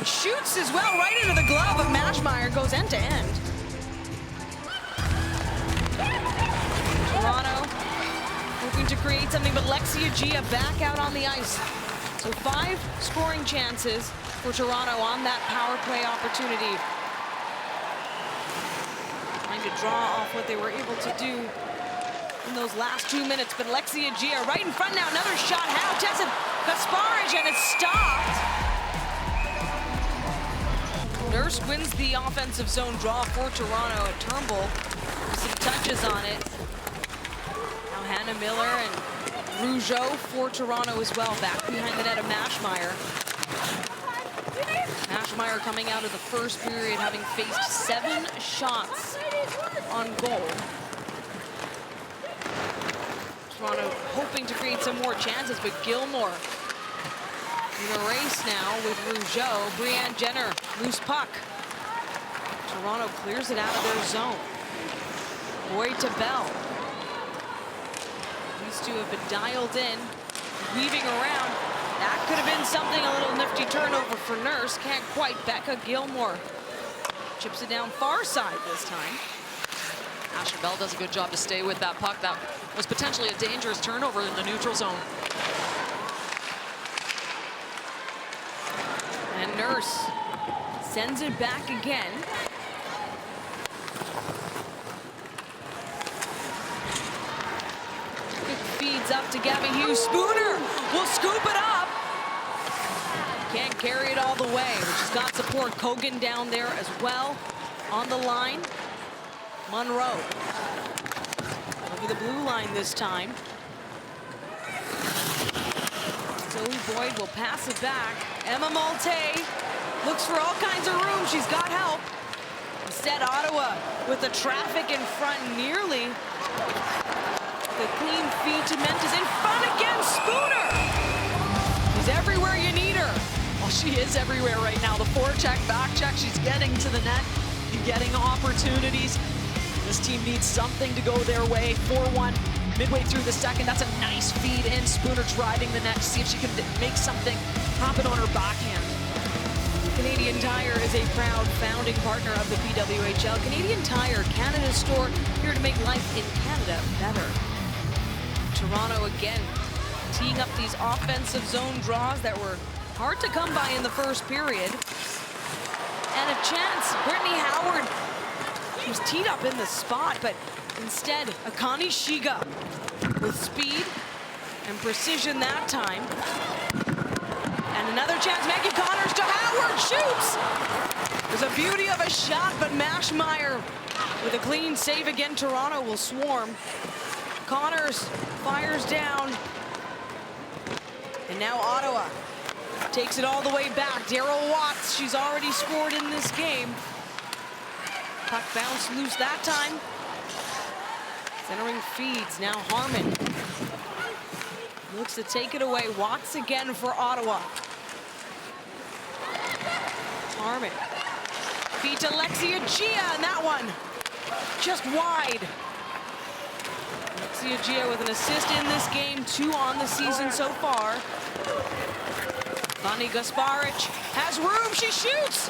Shoots as well right into the glove of Mashmeyer. Goes end to end. Toronto hoping to create something, but Lexia Gia back out on the ice. So 5 scoring chances for Toronto on that power play opportunity. trying to draw off what they were able to do in those last 2 minutes. But Alexia Gia right in front now, another shot. How tested Gasparich, and it's stopped. Nurse wins the offensive zone draw for Toronto at Turnbull. Some touches on it. Now Hannah Miller and Rougeau for Toronto as well. Back behind the net of Mashmeyer. Mashmeyer coming out of the first period having faced 7 shots on goal. Toronto hoping to create some more chances, but Gilmore in the race now with Rougeau. Brianne Jenner, loose puck. Toronto clears it out of their zone. Boyd to Bell. These two have been dialed in, weaving around. That could have been something, a little nifty turnover for Nurse. Can't quite. Becca Gilmore chips it down far side this time. Asher Bell does a good job to stay with that puck. That was potentially a dangerous turnover in the neutral zone. And Nurse sends it back again. Feeds up to Gabby Hughes. Spooner will scoop it up. Can't carry it all the way, but she's got support. Kogan down there as well on the line. Monroe over the blue line this time. Zoe Boyd will pass it back. Emma Malte looks for all kinds of room. She's got help. Instead, Ottawa with the traffic in front nearly. The clean feed to Mentes in front again. Spooner. She's everywhere you need her. Well, she is everywhere right now. The forecheck, back check, she's getting to the net and getting opportunities. This team needs something to go their way. 4-1 midway through the second. That's a nice feed in. Spooner driving the net to see if she can make something happen on her backhand. Canadian Tire is a proud founding partner of the PWHL. Canadian Tire, Canada's store, here to make life in Canada better. Toronto again teeing up these offensive zone draws that were hard to come by in the first period. And a chance, Brittany Howard. She was teed up in the spot, but instead, Akani Shiga with speed and precision that time. And another chance, Maggie Connors to Howard, shoots! There's a beauty of a shot, but Mashmeyer with a clean save again. Toronto will swarm. Connors fires down. And now Ottawa takes it all the way back. Daryl Watts, she's already scored in this game. Puck bounced loose that time. Centering feeds, now Harmon. Looks to take it away. Watts again for Ottawa. Harmon. Feed to Alexia Gia, and that one just wide. Alexia Gia with an assist in this game, 2 on the season so far. Bonnie Gasparich has room, she shoots!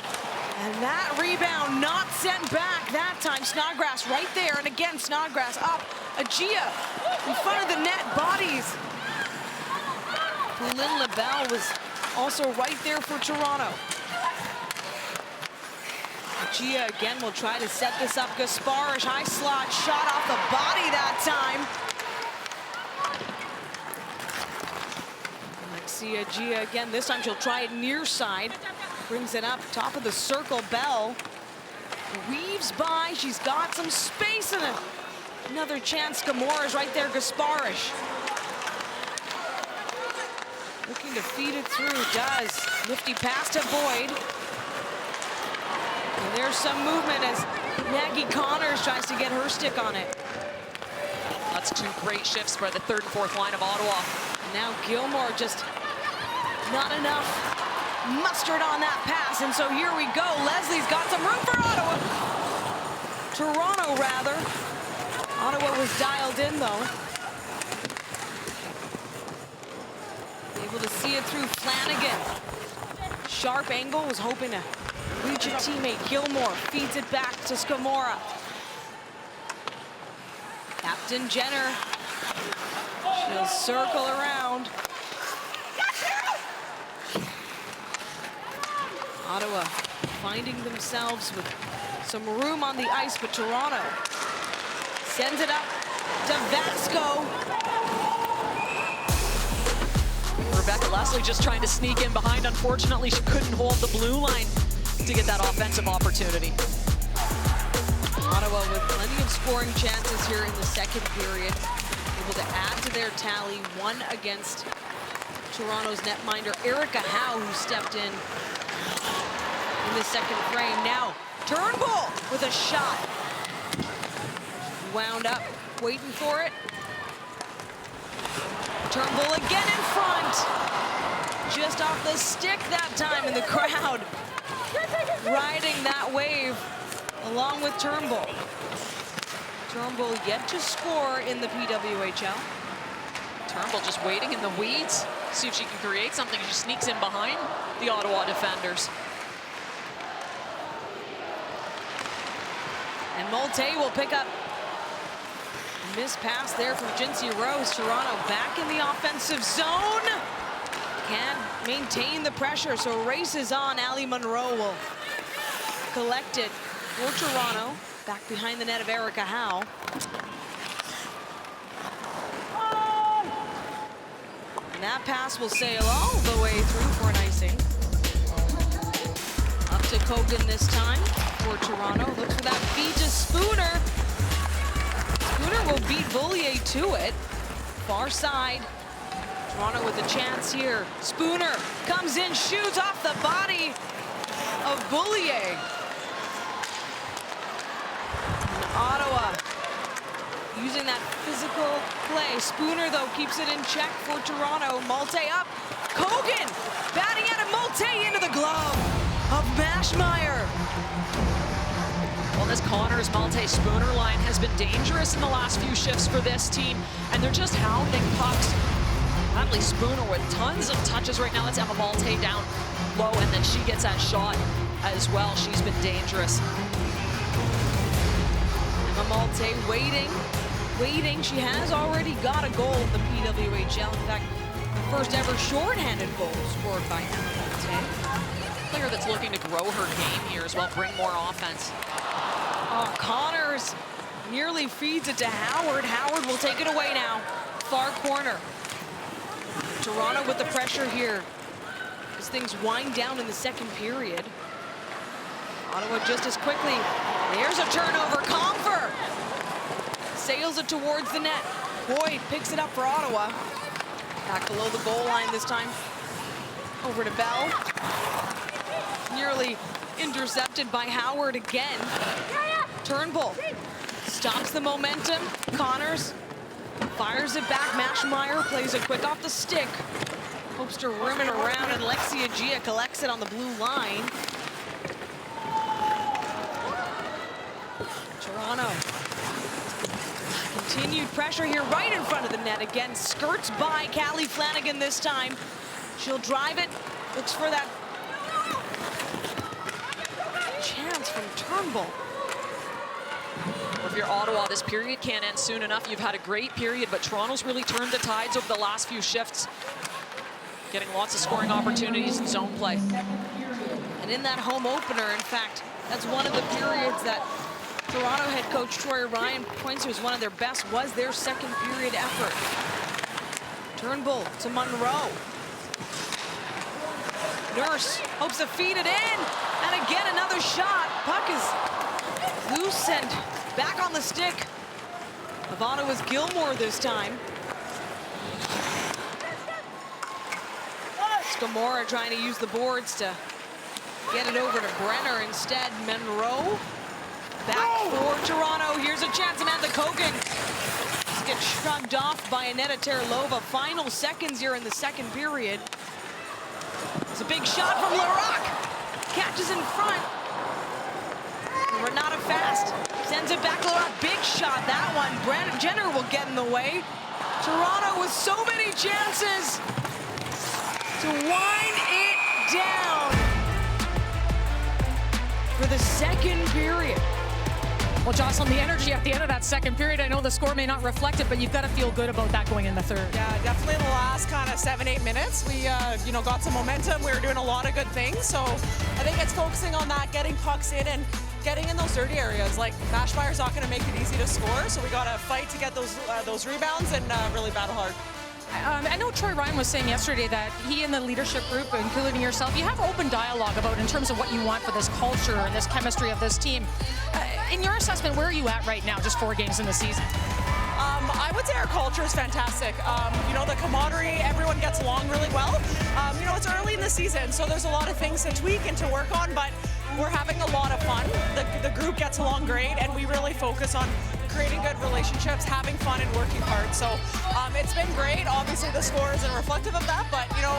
And that rebound not sent back that time. Snodgrass right there, and again Snodgrass up. Agia in front of the net, bodies. Lynn LaBelle was also right there for Toronto. Agia again will try to set this up. Gasparich, high slot, shot off the body that time. Alexia Gia again, this time she'll try it near side. Brings it up, top of the circle. Bell weaves by. She's got some space and another chance. Gamora's right there. Gasparich looking to feed it through. Does. Nifty pass to Boyd. And there's some movement as Maggie Connors tries to get her stick on it. That's 2 great shifts by the 3rd and 4th line of Ottawa. And now Gilmore just not enough mustard on that pass, and so here we go. Leslie's got some room for Ottawa. Toronto, rather. Ottawa was dialed in, though. Able to see it through Flanagan. Sharp angle, was hoping to reach a teammate. Gilmore feeds it back to Scamora. Captain Jenner. She'll circle around. Ottawa finding themselves with some room on the ice, but Toronto sends it up to Vasco. Rebecca Leslie just trying to sneak in behind. Unfortunately, she couldn't hold the blue line to get that offensive opportunity. Ottawa with plenty of scoring chances here in the second period. Able to add to their tally, one against Toronto's netminder, Erica Howe, who stepped in the second frame. Now, Turnbull with a shot. Wound up, waiting for it. Turnbull again in front. Just off the stick that time, and the crowd riding that wave along with Turnbull. Turnbull yet to score in the PWHL. Turnbull just waiting in the weeds, see if she can create something. She sneaks in behind the Ottawa defenders. And Molte will pick up a missed pass there from Jinsey Rose. Toronto back in the offensive zone. Can't maintain the pressure, so races on. Ali Monroe will collect it for Toronto. Back behind the net of Erica Howe. And that pass will sail all the way through for an icing. Up to Kogan this time for Toronto. Looks for that feed to Spooner. Spooner will beat Bullier to it. Far side. Toronto with a chance here. Spooner comes in, shoots off the body of Bullier. And Ottawa using that physical play. Spooner, though, keeps it in check for Toronto. Malte up. Kogan batting at it. Malte into the glove of Maschmeyer. Well, this Connors Malte Spooner line has been dangerous in the last few shifts for this team, and they're just hounding pucks. Natalie Spooner with tons of touches right now. That's Emma Malte down low, and then she gets that shot as well. She's been dangerous. Emma Malte waiting. She has already got a goal in the PWHL. In fact, the first ever shorthanded goal scored by Emma Malte. Player that's looking to grow her game here as well, bring more offense. Oh, Connors nearly feeds it to Howard. Howard will take it away now. Far corner. Toronto with the pressure here as things wind down in the second period. Ottawa just as quickly. There's a turnover. Comfer sails it towards the net. Boyd picks it up for Ottawa. Back below the goal line this time. Over to Bell. Nearly intercepted by Howard again. Turnbull stops the momentum. Connors fires it back. Maschmeyer plays it quick off the stick. Hopes to rim it around, and Lexia Gia collects it on the blue line. Toronto. Continued pressure here right in front of the net again. Skirts by Callie Flanagan this time. She'll drive it. Looks for that chance from Turnbull. If you're Ottawa, this period can't end soon enough. You've had a great period, but Toronto's really turned the tides over the last few shifts, getting lots of scoring opportunities in zone play. And in that home opener, in fact, that's one of the periods that Toronto head coach Troy Ryan points to as one of their best, was their second period effort. Turnbull to Monroe. Nurse hopes to feed it in, and again another shot. Puck is loose and back on the stick of Ottawa's Gilmore this time. Scamora trying to use the boards to get it over to Brenner instead. Monroe back for Toronto. Here's a chance. Amanda Kogan gets shrugged off by Aneta Terlova. Final seconds here in the second period. It's a big shot from Larocque. Catches in front. Renata Fast sends it back. Larocque, big shot that one. Brandon Jenner will get in the way. Toronto with so many chances to wind it down for the second period. Well, Jocelyn, the energy at the end of that second period, I know the score may not reflect it, but you've got to feel good about that going in the third. Yeah, definitely the last kind of 7-8 minutes, we got some momentum. We were doing a lot of good things, so I think it's focusing on that, getting pucks in and getting in those dirty areas. Like, Mashmeyer's not going to make it easy to score, so we got to fight to get those rebounds and really battle hard. I know Troy Ryan was saying yesterday that he and the leadership group, including yourself, you have open dialogue about in terms of what you want for this culture and this chemistry of this team. In your assessment, where are you at right now, just 4 games in the season? I would say our culture is fantastic. You know, the camaraderie, everyone gets along really well. You know, it's early in the season, so there's a lot of things to tweak and to work on, but we're having a lot of fun. The group gets along great, and we really focus on creating good relationships, having fun, and working hard. So it's been great. Obviously, the score isn't reflective of that, but, you know,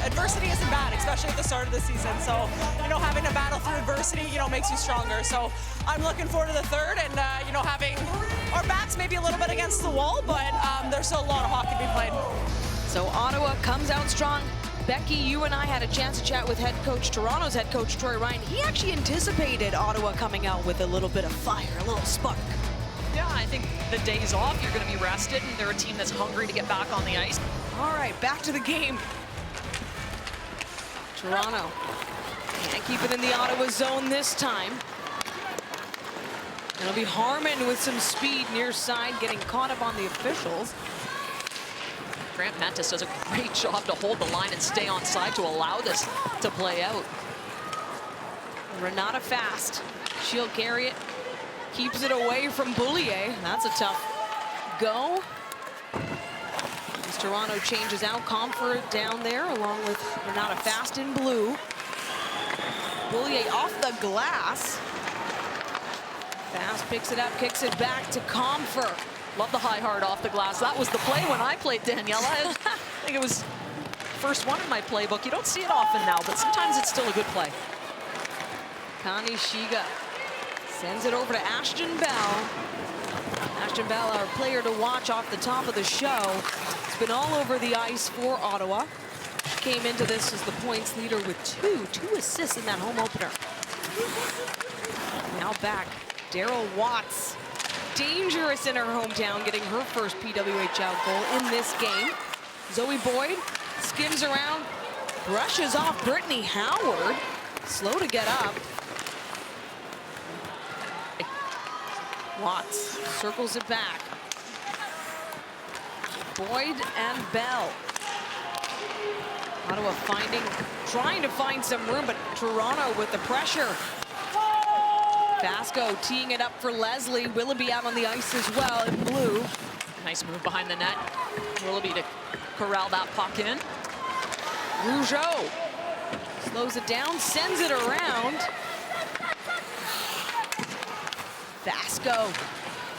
adversity isn't bad, especially at the start of the season. So, you know, having to battle through adversity, you know, makes you stronger. So I'm looking forward to the third and, you know, having our backs maybe a little bit against the wall, but there's still a lot of hockey to be played. So Ottawa comes out strong. Becky, you and I had a chance to chat with Toronto's head coach, Troy Ryan. He actually anticipated Ottawa coming out with a little bit of fire, a little spark. Yeah, I think the days off, you're going to be rested, and they're a team that's hungry to get back on the ice. All right, back to the game. Toronto can't keep it in the Ottawa zone this time. It'll be Harmon with some speed near side, getting caught up on the officials. Grant Mentis does a great job to hold the line and stay on side to allow this to play out. Renata Fast, she'll carry it. Keeps it away from Boulier. That's a tough go. As Toronto changes out, Comfort down there along with Renata Fast in blue. Boulier off the glass. Fast picks it up, kicks it back to Comfort. Love the high hard off the glass. That was the play when I played, Daniela. I think it was first one in my playbook. You don't see it often now, but sometimes it's still a good play. Connie Shiga sends it over to Ashton Bell. Ashton Bell, our player to watch off the top of the show. It's been all over the ice for Ottawa. Came into this as the points leader with two assists in that home opener. Now back, Daryl Watts. Dangerous in her hometown, getting her first PWHL goal in this game. Zoe Boyd skims around, brushes off Brittany Howard. Slow to get up. Watts circles it back. Boyd and Bell. Ottawa trying to find some room, but Toronto with the pressure. Vasco teeing it up for Leslie. Willoughby out on the ice as well in blue. Nice move behind the net. Willoughby to corral that puck in. Rougeau slows it down, sends it around. Vasco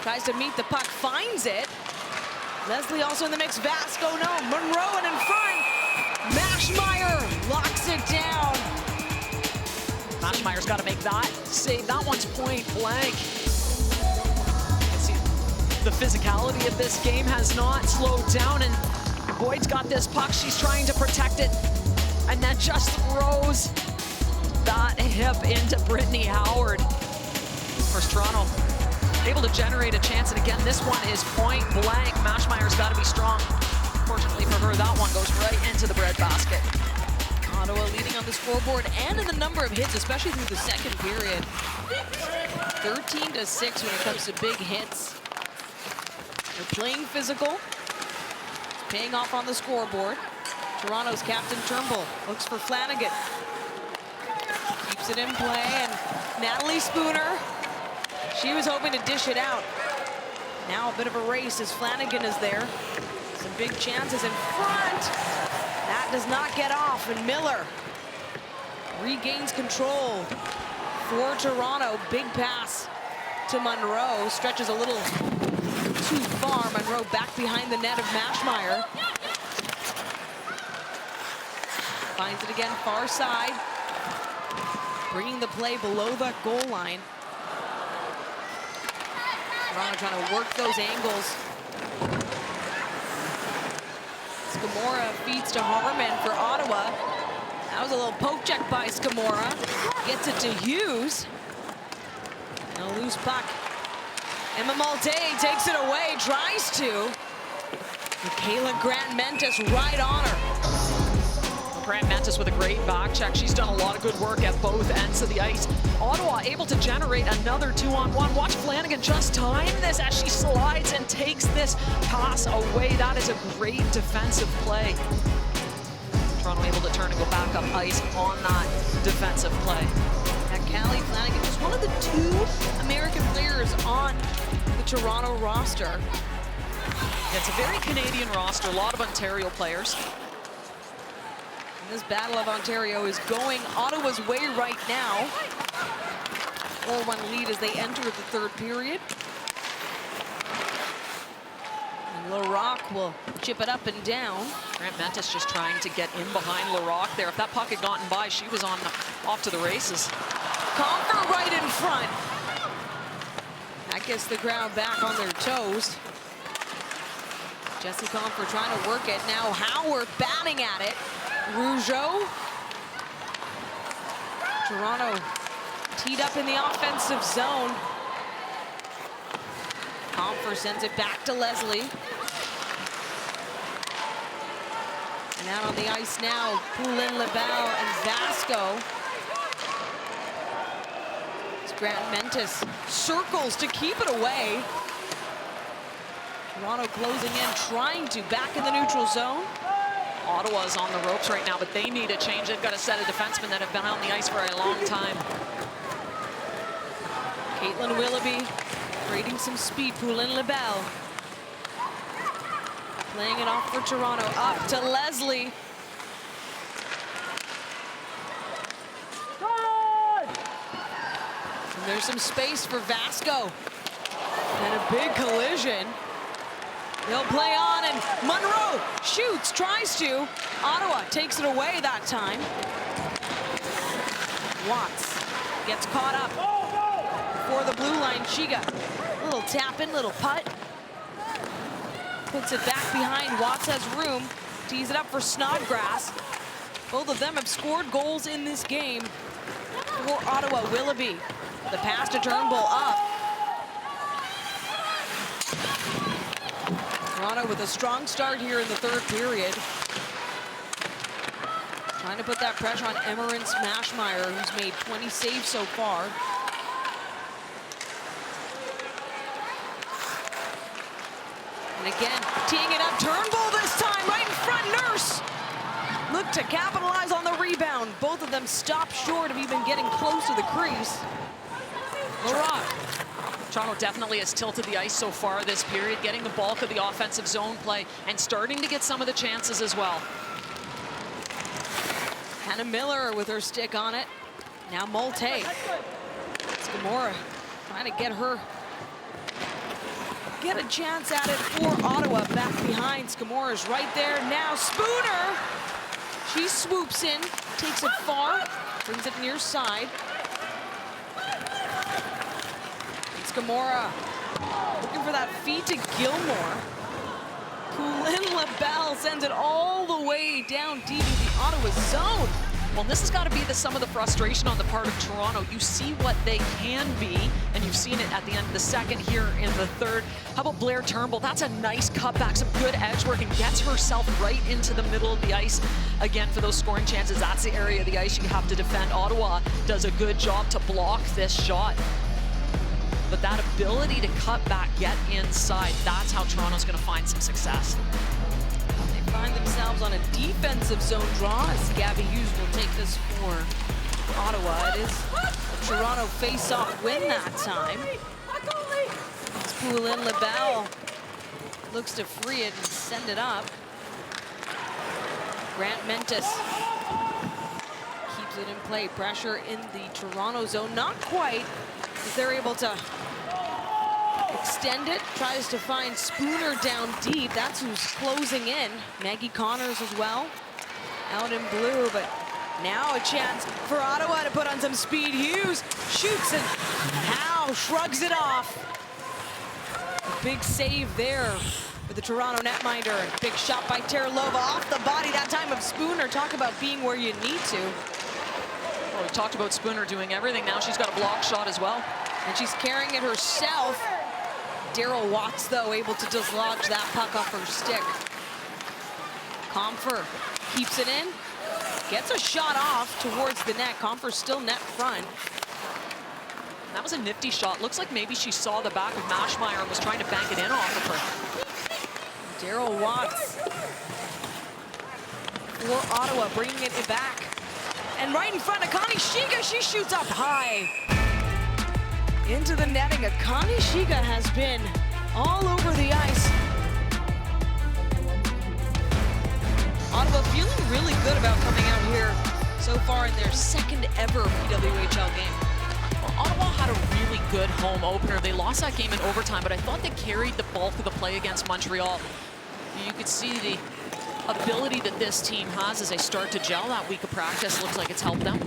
tries to meet the puck, finds it. Leslie also in the mix. Vasco, no. Monroe in front. Mashmeyer locks it down. Mashmeyer's got to make that save. That one's point blank. See, the physicality of this game has not slowed down, and Boyd's got this puck. She's trying to protect it, and then just throws that hip into Brittany Howard. Of course, Toronto able to generate a chance, and again, this one is point blank. Mashmeyer's got to be strong. Fortunately for her, that one goes right into the breadbasket. Ottawa leading on the scoreboard and in the number of hits, especially through the second period. 13-6 when it comes to big hits. They're playing physical. It's paying off on the scoreboard. Toronto's captain Turnbull looks for Flanagan. Keeps it in play, and Natalie Spooner, she was hoping to dish it out. Now a bit of a race as Flanagan is there. Some big chances in front. That does not get off, and Miller regains control for Toronto. Big pass to Monroe. Stretches a little too far. Monroe back behind the net of Mashmeyer. Finds it again, far side. Bringing the play below the goal line. Toronto trying to work those angles. Scamora feeds to Harmon for Ottawa. That was a little poke check by Scamora. Gets it to Hughes. And a loose puck. Emma Malte takes it away, tries to. Michaela Grant Mentis right on her. Grant Mentis with a great back check. She's done a lot of good work at both ends of the ice. Ottawa able to generate another 2-on-1. Watch Flanagan just time this as she slides and takes this pass away. That is a great defensive play. Toronto able to turn and go back up ice on that defensive play. Callie Flanagan, just one of the 2 American players on the Toronto roster. It's a very Canadian roster, a lot of Ontario players. And this Battle of Ontario is going Ottawa's way right now. 4-1 lead as they enter the 3rd period. And Larocque will chip it up and down. Grant Mentis just trying to get in behind Larocque there. If that puck had gotten by, she was off to the races. Confer right in front. That gets the crowd back on their toes. Jesse Confer trying to work it. Now Howard batting at it. Rougeau. Toronto teed up in the offensive zone. Confer sends it back to Leslie. And out on the ice now, Poulin, LaBelle, and Vasco. Grant Mentis circles to keep it away. Toronto closing in, trying to back in the neutral zone. Ottawa's on the ropes right now, but they need a change. They've got a set of defensemen that have been on the ice for a long time. Caitlin Willoughby creating some speed. Poulin LaBelle playing it off for Toronto. Up to Leslie. And there's some space for Vasco. And a big collision. They'll play on, and Monroe shoots, tries to. Ottawa takes it away that time. Watts gets caught up for the blue line. Chiga, little tap in, little putt. Puts it back behind. Watts has room. Tees it up for Snodgrass. Both of them have scored goals in this game for Ottawa. Willoughby, the pass to Turnbull up. Toronto with a strong start here in the 3rd period. Trying to put that pressure on Emmerin Smashmeyer, who's made 20 saves so far. And again, teeing it up, Turnbull this time, right in front, Nurse. Look to capitalize on the rebound. Both of them stopped short of even getting close to the crease. Larocque. Toronto definitely has tilted the ice so far this period, getting the bulk of the offensive zone play and starting to get some of the chances as well. Hannah Miller with her stick on it. Now Molte. Scamora trying to get a chance at it for Ottawa. Back behind. Scamora's right there. Now Spooner. She swoops in, takes it far, brings it near side. Scamora looking for that feed to Gilmore. Poulin LaBelle sends it all the way down deep in the Ottawa zone. Well, this has got to be some of the frustration on the part of Toronto. You see what they can be, and you've seen it at the end of the 2nd here in the 3rd. How about Blair Turnbull? That's a nice cutback, some good edge work, and gets herself right into the middle of the ice. Again, for those scoring chances, that's the area of the ice you have to defend. Ottawa does a good job to block this shot. But that ability to cut back, get inside, that's how Toronto's going to find some success. They find themselves on a defensive zone draw as Gabby Hughes will take this for Ottawa. It is a Toronto face-off win that time. It's Poulin LaBelle looks to free it and send it up. Grant Mentis keeps it in play. Pressure in the Toronto zone, not quite. If they're able to extend it, tries to find Spooner down deep. That's who's closing in. Maggie Connors as well, out in blue, but now a chance for Ottawa to put on some speed. Hughes shoots and Howe shrugs it off. A big save there for the Toronto netminder. Big shot by Terlova off the body, that time of Spooner. Talk about being where you need to. Well, we talked about Spooner doing everything. Now she's got a block shot as well. And she's carrying it herself. Daryl Watts, though, able to dislodge that puck off her stick. Comfer keeps it in. Gets a shot off towards the net. Comfer still net front. That was a nifty shot. Looks like maybe she saw the back of Maschmeyer and was trying to bank it in off of her. Daryl Watts for Ottawa, bringing it back. And right in front of Connie Shiga, she shoots up high. Into the netting. Connie Shiga has been all over the ice. Ottawa feeling really good about coming out here so far in their second ever PWHL game. Well, Ottawa had a really good home opener. They lost that game in overtime, but I thought they carried the bulk of the play against Montreal. You could see the ability that this team has as they start to gel. That week of practice looks like it's helped them.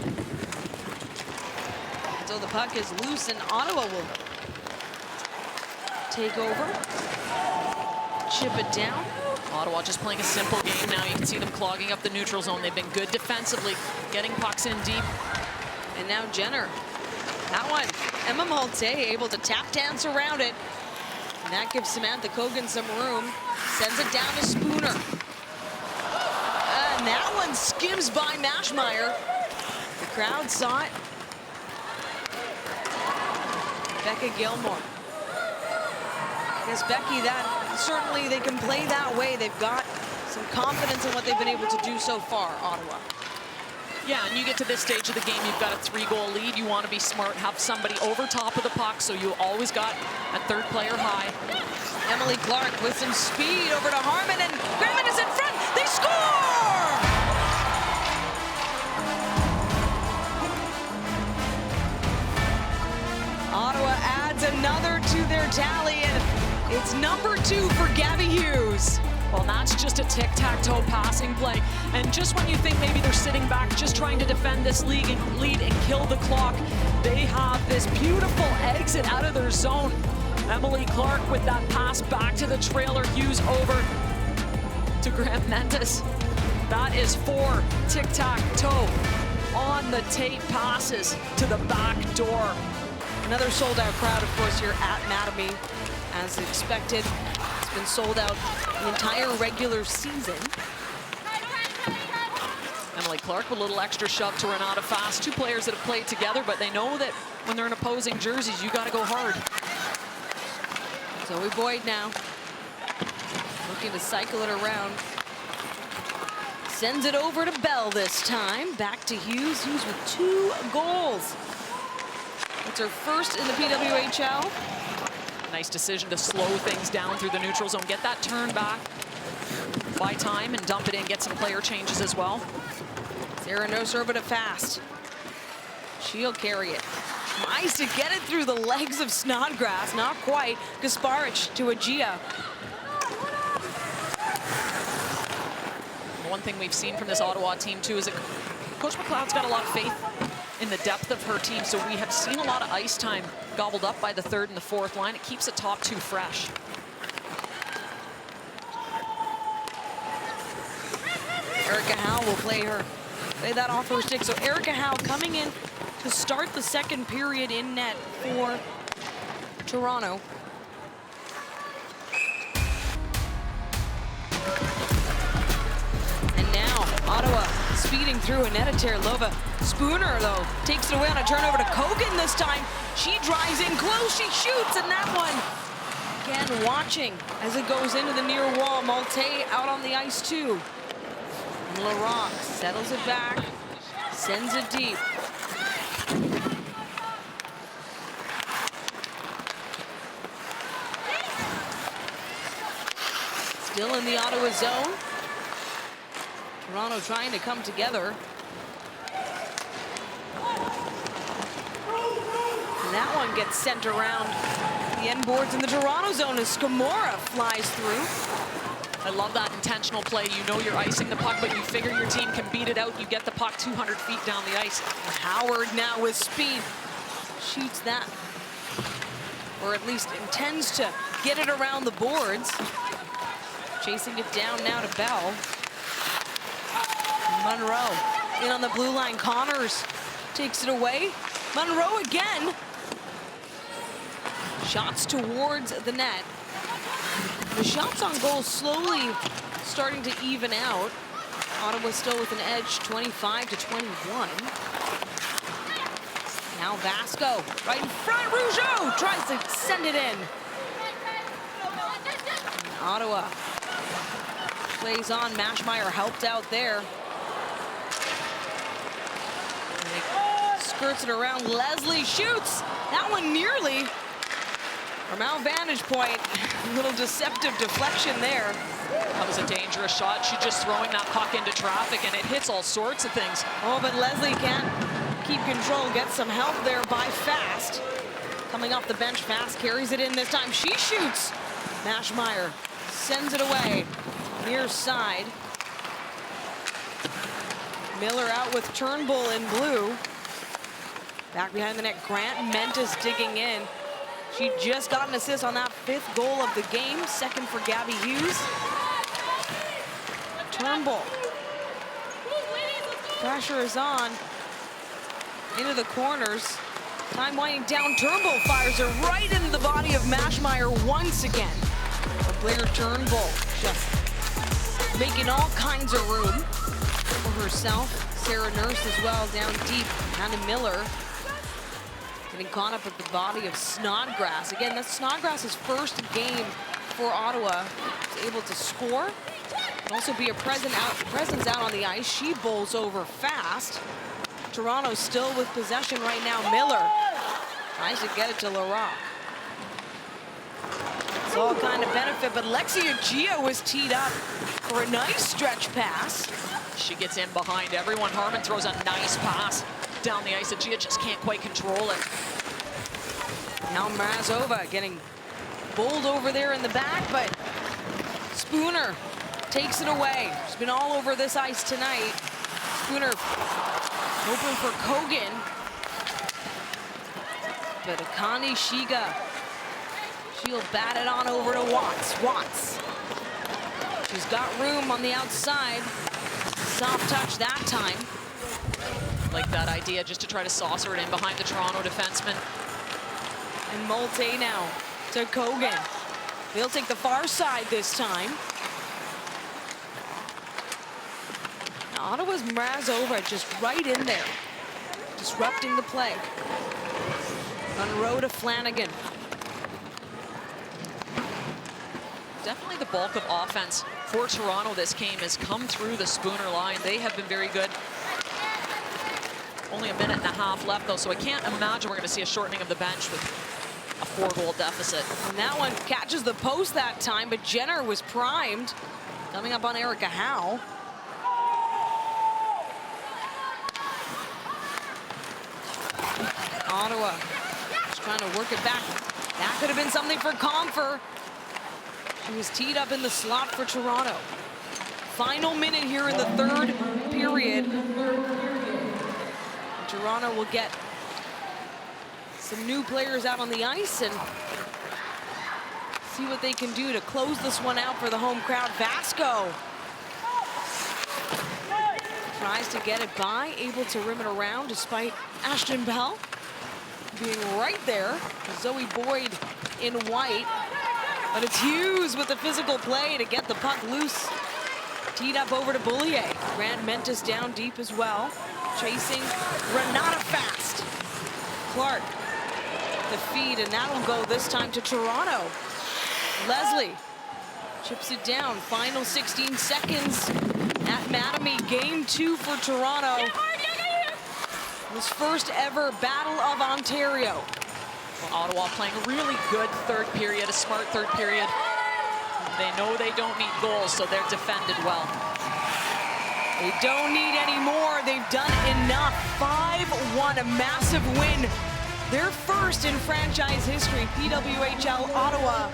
So the puck is loose and Ottawa will take over, chip it down. Ottawa just playing a simple game now. You can see them clogging up the neutral zone. They've been good defensively, getting pucks in deep. And now Jenner. That one, Emma Malte able to tap dance around it. And that gives Samantha Kogan some room. Sends it down to Spooner. And that one skims by Maschmeyer. The crowd saw it. Becca Gilmore. I guess Becky, that certainly they can play that way. They've got some confidence in what they've been able to do so far, Ottawa. Yeah, and you get to this stage of the game, you've got a 3-goal lead. You want to be smart, have somebody over top of the puck, so you always got a third player high. Emily Clark with some speed over to Harmon, and Graham is in front. They score! Ottawa adds another to their tally, and it's number 2 for Gabby Hughes. Well, that's just a tic-tac-toe passing play. And just when you think maybe they're sitting back, just trying to defend this lead and kill the clock, they have this beautiful exit out of their zone. Emily Clark with that pass back to the trailer. Hughes over to Graham Mendes. That is 4 tic-tac-toe on the tape passes to the back door. Another sold-out crowd, of course, here at Mattamy, as expected. It's been sold out the entire regular season. Emily Clark with a little extra shove to Renata Fast. 2 players that have played together, but they know that when they're in opposing jerseys, you got to go hard. Zoe Boyd now, looking to cycle it around. Sends it over to Bell this time. Back to Hughes. Hughes with 2 goals. It's her first in the PWHL. Nice decision to slow things down through the neutral zone. Get that turn back, buy time, and dump it in. Get some player changes as well. Sarah Noser, but fast. She'll carry it. Tries to get it through the legs of Snodgrass. Not quite. Gasparic to Agia. One thing we've seen from this Ottawa team, too, is that Coach McLeod's got a lot of faith in the depth of her team, so we have seen a lot of ice time gobbled up by the 3rd and the 4th line. It keeps the top 2 fresh. Erica Howe will play that off her stick. So Erica Howe coming in to start the second period in net for Toronto. And now Ottawa speeding through Annetta Terlova. Spooner, though, takes it away on a turnover to Kogan this time. She drives in close, she shoots, and that one, again, watching as it goes into the near wall. Malte out on the ice, too. And LaRock settles it back, sends it deep. Still in the Ottawa zone. Toronto trying to come together. And that one gets sent around the end boards in the Toronto zone as Skamora flies through. I love that intentional play. You know you're icing the puck, but you figure your team can beat it out. You get the puck 200 feet down the ice. Howard now with speed shoots that, or at least intends to get it around the boards. Chasing it down now to Bell. Monroe in on the blue line. Connors takes it away. Monroe again. Shots towards the net. The shots on goal slowly starting to even out. Ottawa still with an edge, 25-21. Now Vasco, right in front. Rougeau tries to send it in. Ottawa plays on. Mashmeyer helped out there. Skirts it around. Leslie shoots. That one nearly from our vantage point. A little deceptive deflection there. That was a dangerous shot. She's just throwing that puck into traffic, and it hits all sorts of things. Oh, but Leslie can't keep control. Gets some help there by Fast. Coming off the bench, Fast carries it in this time. She shoots. Mashmeyer sends it away. Near side. Miller out with Turnbull in blue. Back behind the net, Grant Mentis digging in. She just got an assist on that 5th goal of the game. 2nd for Gabby Hughes. Turnbull. Pressure is on. Into the corners. Time winding down. Turnbull fires her right into the body of Mashmeyer once again. But Blair Turnbull just making all kinds of room for herself. Sarah Nurse as well down deep. Hannah Miller getting caught up with the body of Snodgrass. Again, that's Snodgrass's first game for Ottawa. She's able to score, but also be a presence out on the ice. She bowls over Fast. Toronto still with possession right now. Miller tries to get it to Larocque. It's all kind of benefit, but Lexia Gia was teed up for a nice stretch pass. She gets in behind everyone. Harmon throws a nice pass down the ice, and Gia just can't quite control it. Now Mrazova getting bowled over there in the back, but Spooner takes it away. She's been all over this ice tonight. Spooner open for Kogan. But Akani Shiga, she'll bat it on over to Watts. Watts. She's got room on the outside. Soft touch that time. Like that idea, just to try to saucer it in behind the Toronto defenseman. And Molte now to Kogan. They'll take the far side this time. Now, Ottawa's Mrazova just right in there, disrupting the play. Monroe to Flanagan. Definitely the bulk of offense for Toronto this game has come through the Spooner line. They have been very good. Only a minute and a half left, though, so I can't imagine we're going to see a shortening of the bench with a 4-goal deficit. And that one catches the post that time, but Jenner was primed. Coming up on Erica Howe. Ottawa just trying to work it back. That could have been something for Comfer. She was teed up in the slot for Toronto. Final minute here in the 3rd period. Toronto will get some new players out on the ice and see what they can do to close this one out for the home crowd. Vasco tries to get it by, able to rim it around despite Ashton Bell being right there. Zoe Boyd in white, but it's Hughes with the physical play to get the puck loose. Teed up over to Boulier. Grant Mentis down deep as well. Chasing Renata Fast. Clark, the feed, and that'll go this time to Toronto. Leslie chips it down. Final 16 seconds at Mattamy. Game 2 for Toronto. This first ever Battle of Ontario. Well, Ottawa playing a really good 3rd period, a smart 3rd period. They know they don't need goals, so they're defended well. They don't need any more. They've done enough. 5-1, a massive win. Their first in franchise history. PWHL Ottawa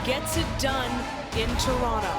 gets it done in Toronto.